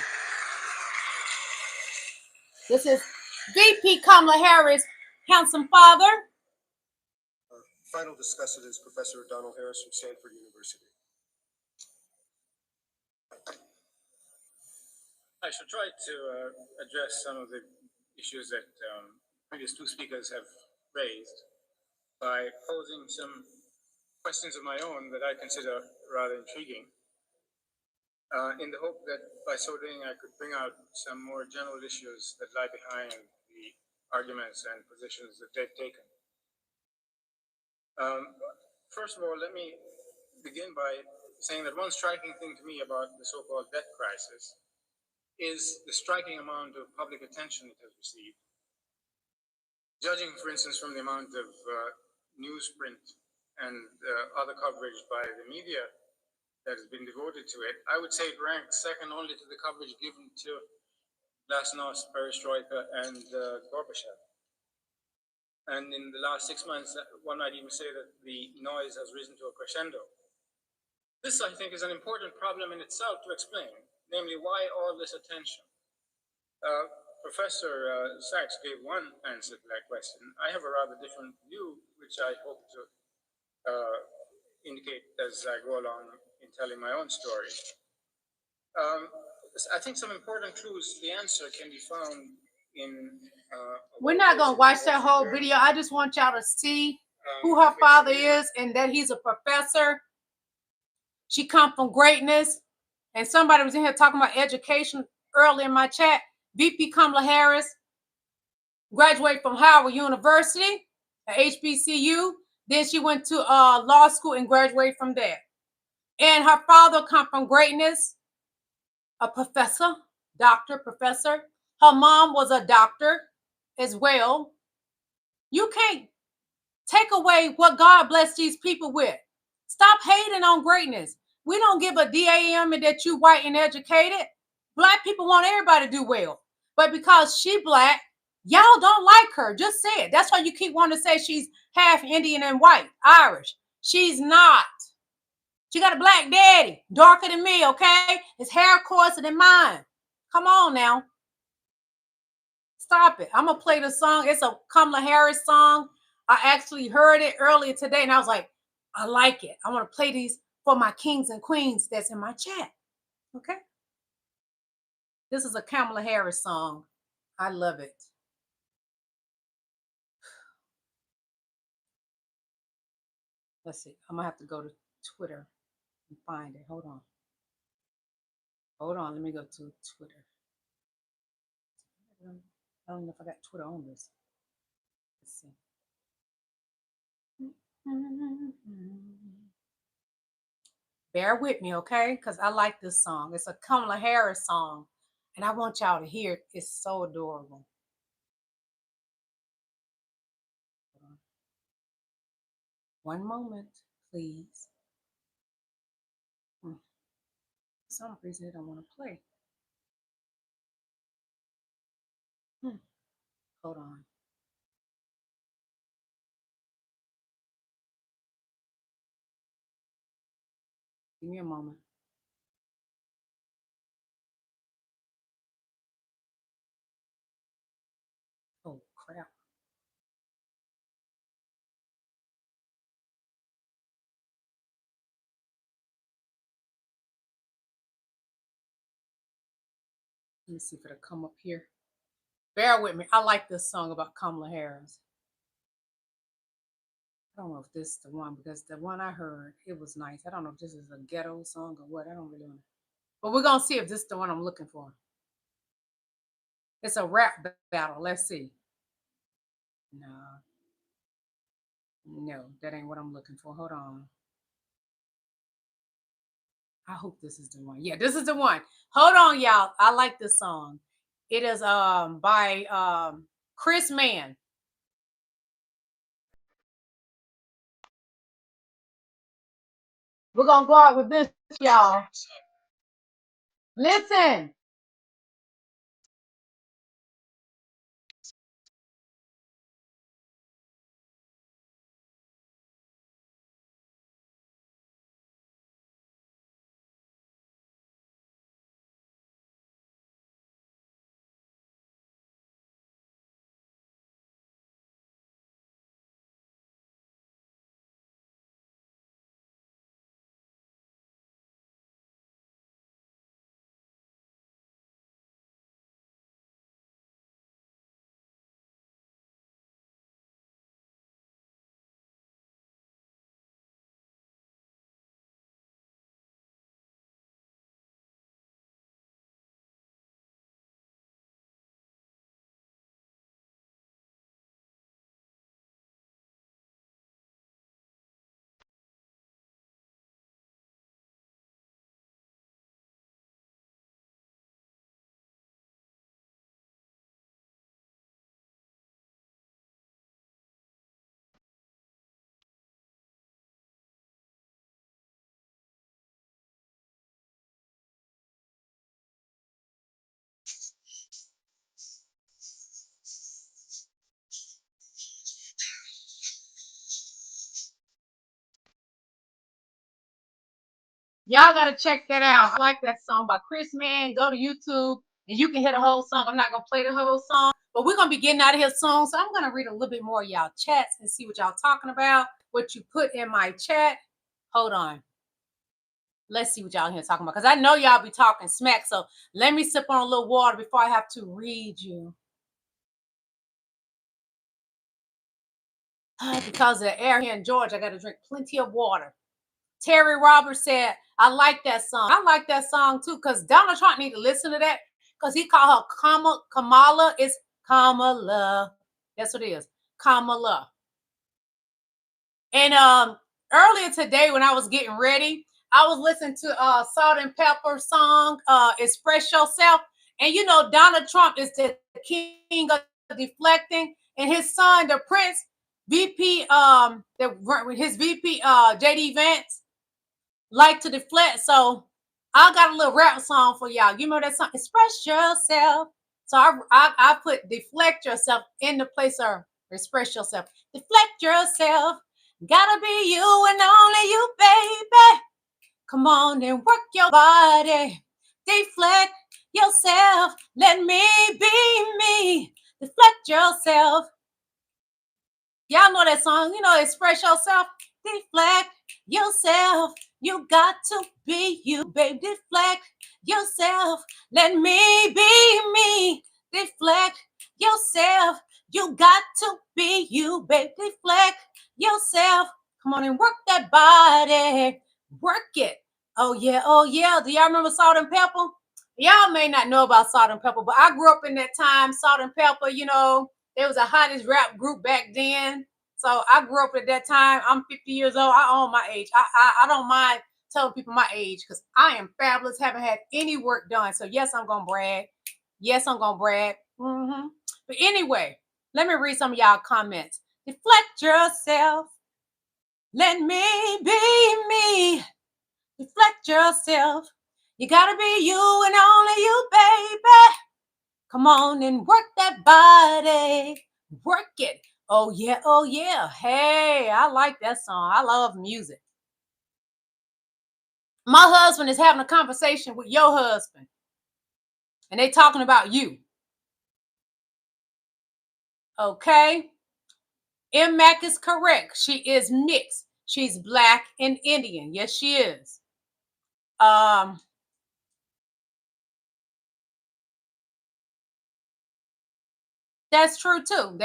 This is VP Kamala Harris, handsome father. Our final discussant is Professor Donald Harris from Stanford University. I shall try to address some of the issues that previous two speakers have raised by posing some questions of my own that I consider rather intriguing, in the hope that by so doing I could bring out some more general issues that lie behind the arguments and positions that they've taken. First of all, let me begin by saying that one striking thing to me about the so-called debt crisis is the striking amount of public attention it has received. Judging, for instance, from the amount of newsprint and other coverage by the media that has been devoted to it, I would say it ranks second only to the coverage given to Glasnost, Perestroika, and Gorbachev. And in the last 6 months, one might even say that the noise has risen to a crescendo. This, I think, is an important problem in itself to explain, namely why all this attention. Professor Sachs gave one answer to that question. I have a rather different view, which I hope to indicate as I go along in telling my own story. I think some important clues to the answer can be found in... We're not going to watch that whole video. I just want y'all to see who her father is and that he's a professor. She come from greatness. And somebody was in here talking about education earlier in my chat. VP Kamala Harris graduated from Howard University, at HBCU. Then she went to law school and graduated from there. And her father come from greatness, a professor, doctor, professor. Her mom was a doctor as well. You can't take away what God blessed these people with. Stop hating on greatness. We don't give a damn that you white and educated. Black people want everybody to do well. But because she black, y'all don't like her. Just say it. That's why you keep wanting to say she's half Indian and white, Irish. She's not. She got a black daddy, darker than me, okay? His hair coarser than mine. Come on now. Stop it. I'm going to play the song. It's a Kamala Harris song. I actually heard it earlier today, and I was like, I like it. I want to play these for my kings and queens that's in my chat. Okay? This is a Kamala Harris song. I love it. Let's see. I'm gonna have to go to Twitter and find it. Hold on. Hold on. Let me go to Twitter. I don't know if I got Twitter on this. Let's see. Bear with me, okay? Because I like this song. It's a Kamala Harris song, and I want y'all to hear it. It's so adorable. One moment, please. For some reason, I don't want to play. Hold on. Give me a moment. Oh, crap. Let me see if it'll come up here. Bear with me. I like this song about Kamala Harris. I don't know if this is the one, because the one I heard, it was nice. I don't know if this is a ghetto song or what. I don't really know. But we're going to see if this is the one I'm looking for. It's a rap battle. Let's see. No, that ain't what I'm looking for. Hold on. I hope this is the one. Yeah, this is the one. Hold on, y'all. I like this song. It is by Chris Mann. We're gonna go out with this, y'all. Listen. Y'all gotta check that out. I like that song by Chris Mann. Go to YouTube and you can hear the whole song. I'm not gonna play the whole song, but we're gonna be getting out of here soon. So I'm gonna read a little bit more of y'all chats and see what y'all talking about, what you put in my chat. Hold on. Let's see what y'all here talking about, because I know y'all be talking smack. So let me sip on a little water before I have to read you. Because of the air here in Georgia, I gotta drink plenty of water. Terry Roberts said, I like that song. I like that song too, because Donald Trump need to listen to that, because he called her Kamala. It's Kamala. That's what it is. Kamala. And earlier today when I was getting ready, I was listening to Salt and Pepper song, Express Yourself. And you know, Donald Trump is the king of deflecting, and his son, the Prince, VP, his VP, JD Vance, like to deflect. So I got a little rap song for y'all. You know that song, Express Yourself. So I put deflect yourself in the place of express yourself. Deflect yourself. Gotta be you and only you, baby. Come on and work your body. Deflect yourself. Let me be me. Deflect yourself. Y'all know that song. You know, express yourself. Deflect yourself. You got to be you, babe. Deflect yourself. Let me be me. Deflect yourself. You got to be you, babe. Deflect yourself. Come on and work that body. Work it. Oh, yeah. Oh, yeah. Do y'all remember Salt and Pepper? Y'all may not know about Salt and Pepper, but I grew up in that time. Salt and Pepper, you know, there was a hottest rap group back then. So I grew up at that time. I'm 50 years old. I own my age. I don't mind telling people my age because I am fabulous. Haven't had any work done. So yes, I'm gonna brag. Yes, I'm gonna brag. But anyway, let me read some of y'all comments. Deflect yourself. Let me be me. Deflect yourself. You gotta be you and only you, baby. Come on and work that body. Work it. Oh, yeah. Oh, yeah. Hey, I like that song. I love music. My husband is having a conversation with your husband, and they talking about you. Okay? M-Mac is correct. She is mixed. She's black and Indian. Yes, she is. That's true too.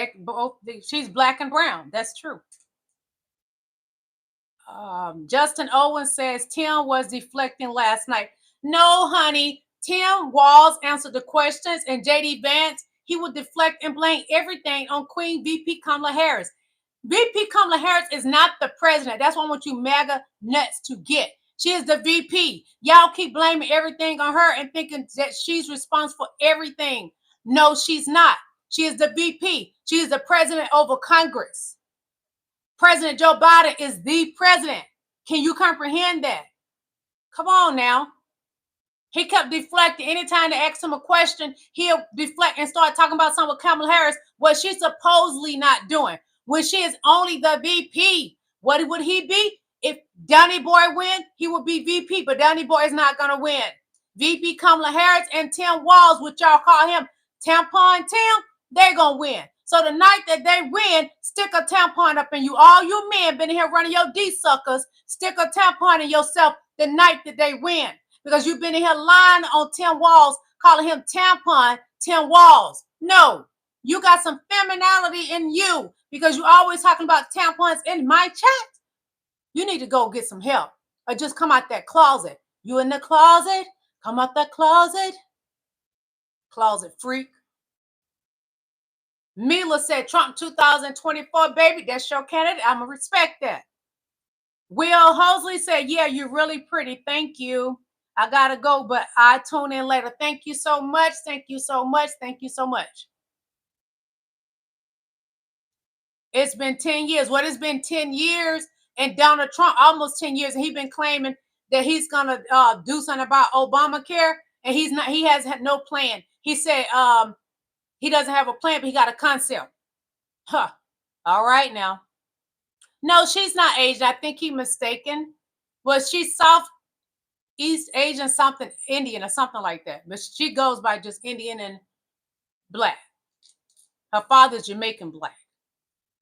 She's black and brown. That's true. Justin Owens says Tim was deflecting last night. No, honey. Tim Walz answered the questions, and JD Vance, he would deflect and blame everything on Queen VP Kamala Harris. VP Kamala Harris is not the president. That's what I want you MAGA nuts to get. She is the VP. Y'all keep blaming everything on her and thinking that she's responsible for everything. No, she's not. She is the VP. She is the president over Congress. President Joe Biden is the president. Can you comprehend that? Come on now. He kept deflecting. Anytime they asked him a question, he'll deflect and start talking about something with Kamala Harris, what she's supposedly not doing. When she is only the VP, what would he be? If Donnie Boy win, he would be VP, but Donnie Boy is not going to win. VP Kamala Harris and Tim Walz, which y'all call him Tampon Tim, they're going to win. So the night that they win, stick a tampon up in you. All you men been here running your D-suckers, stick a tampon in yourself the night that they win. Because you've been in here lying on Tim Walz, calling him Tampon Tim Walz. No, you got some femininity in you because you always talking about tampons in my chat. You need to go get some help or just come out that closet. You in the closet? Come out that closet. Closet freak. Mila said Trump 2024, baby. That's your candidate. I'm going to respect that. Will Hosley said, yeah, you're really pretty. Thank you. I got to go, but I tune in later. Thank you so much. Thank you so much. Thank you so much. It's been 10 years. What has been 10 years? And Donald Trump, almost 10 years, and he's been claiming that he's going to do something about Obamacare, and he's not. He has had no plan. He said he doesn't have a plan, but he got a concept. Huh. All right now. No, she's not Asian. I think he's mistaken. Well, she's East Asian, something Indian or something like that. But she goes by just Indian and black. Her father's Jamaican black.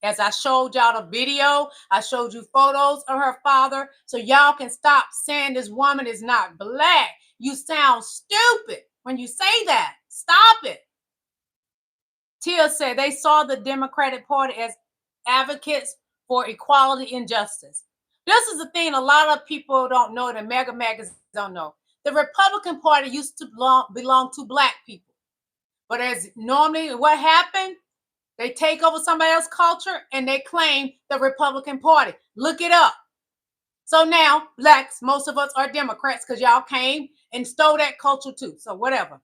As I showed y'all the video, I showed you photos of her father. So y'all can stop saying this woman is not black. You sound stupid when you say that. Stop it. Tia said they saw the Democratic Party as advocates for equality and justice. This is the thing a lot of people don't know, the mega magazines don't know. The Republican Party used to belong to black people. But as normally what happened, they take over somebody else's culture and they claim the Republican Party. Look it up. So now blacks, most of us are Democrats because y'all came and stole that culture too. So whatever.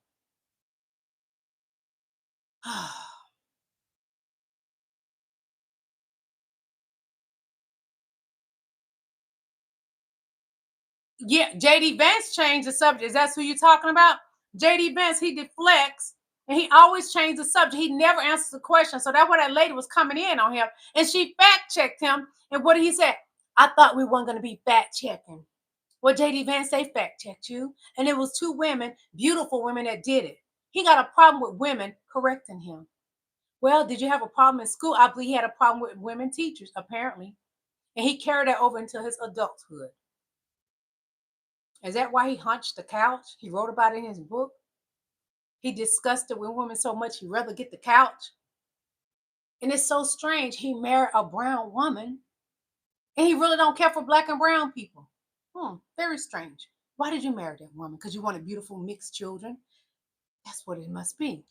Yeah, JD Vance changed the subject. Is that who you're talking about? JD Vance, he deflects and he always changed the subject. He never answers the question. So that's why that lady was coming in on him and she fact checked him. And what did he say? I thought we weren't going to be fact checking. Well, JD Vance, they fact checked you. And it was two women, beautiful women that did it. He got a problem with women correcting him. Well, did you have a problem in school? I believe he had a problem with women teachers, apparently. And he carried that over into his adulthood. Is that why he hunched the couch? He wrote about it in his book. He disgusted with women so much he'd rather get the couch. And it's so strange. He married a brown woman and he really don't care for black and brown people. Very strange. Why did you marry that woman? Because you wanted beautiful mixed children? That's what it must be.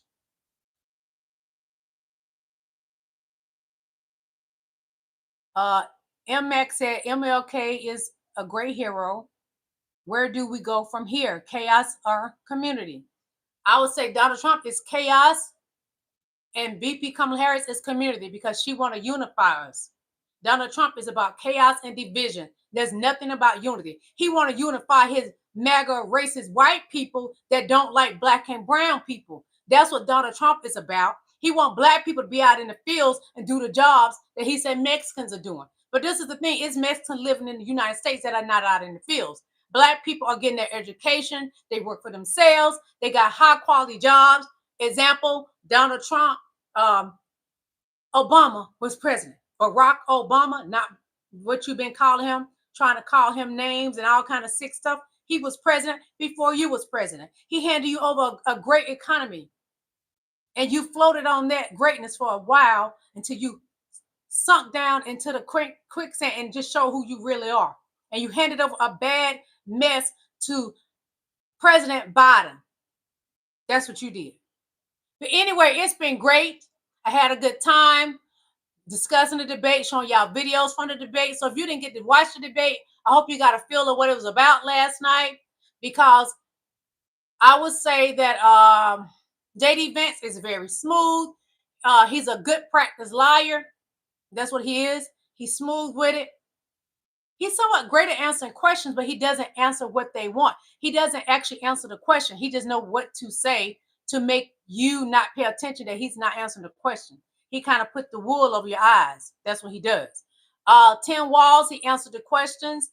MX said MLK is a great hero. Where do we go from here? Chaos or community? I would say Donald Trump is chaos and VP Kamala Harris is community because she want to unify us. Donald Trump is about chaos and division. There's nothing about unity. He want to unify his MAGA racist white people that don't like black and brown people. That's what Donald Trump is about. He want black people to be out in the fields and do the jobs that he said Mexicans are doing. But this is the thing, it's Mexicans living in the United States that are not out in the fields. Black people are getting their education. They work for themselves. They got high quality jobs. Example, Donald Trump, Obama was president. Barack Obama, not what you've been calling him, trying to call him names and all kind of sick stuff. He was president before you was president. He handed you over a great economy. And you floated on that greatness for a while until you sunk down into the quicksand and just show who you really are. And you handed over a bad mess to President Biden. That's what you did. But anyway, it's been great. I had a good time discussing the debate, showing y'all videos from the debate. So if you didn't get to watch the debate, I hope you got a feel of what it was about last night, because I would say that JD Vance is very smooth. He's a good practice liar. That's what he is. He's smooth with it. He's somewhat great at answering questions, but he doesn't answer what they want. He doesn't actually answer the question. He just knows what to say to make you not pay attention that he's not answering the question. He kind of put the wool over your eyes. That's what he does. Tim Walz, he answered the questions.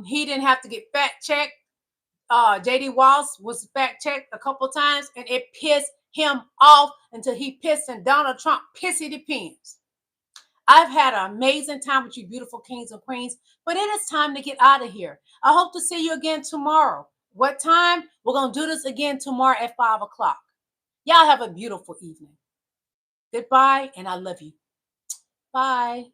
He didn't have to get fact checked. JD Walz was fact checked a couple times, and it pissed him off until he pissed in Donald Trump pissy depends. I've had an amazing time with you beautiful kings and queens, but it is time to get out of here. I hope to see you again tomorrow. What time? We're going to do this again tomorrow at 5 o'clock. Y'all have a beautiful evening. Goodbye, and I love you. Bye.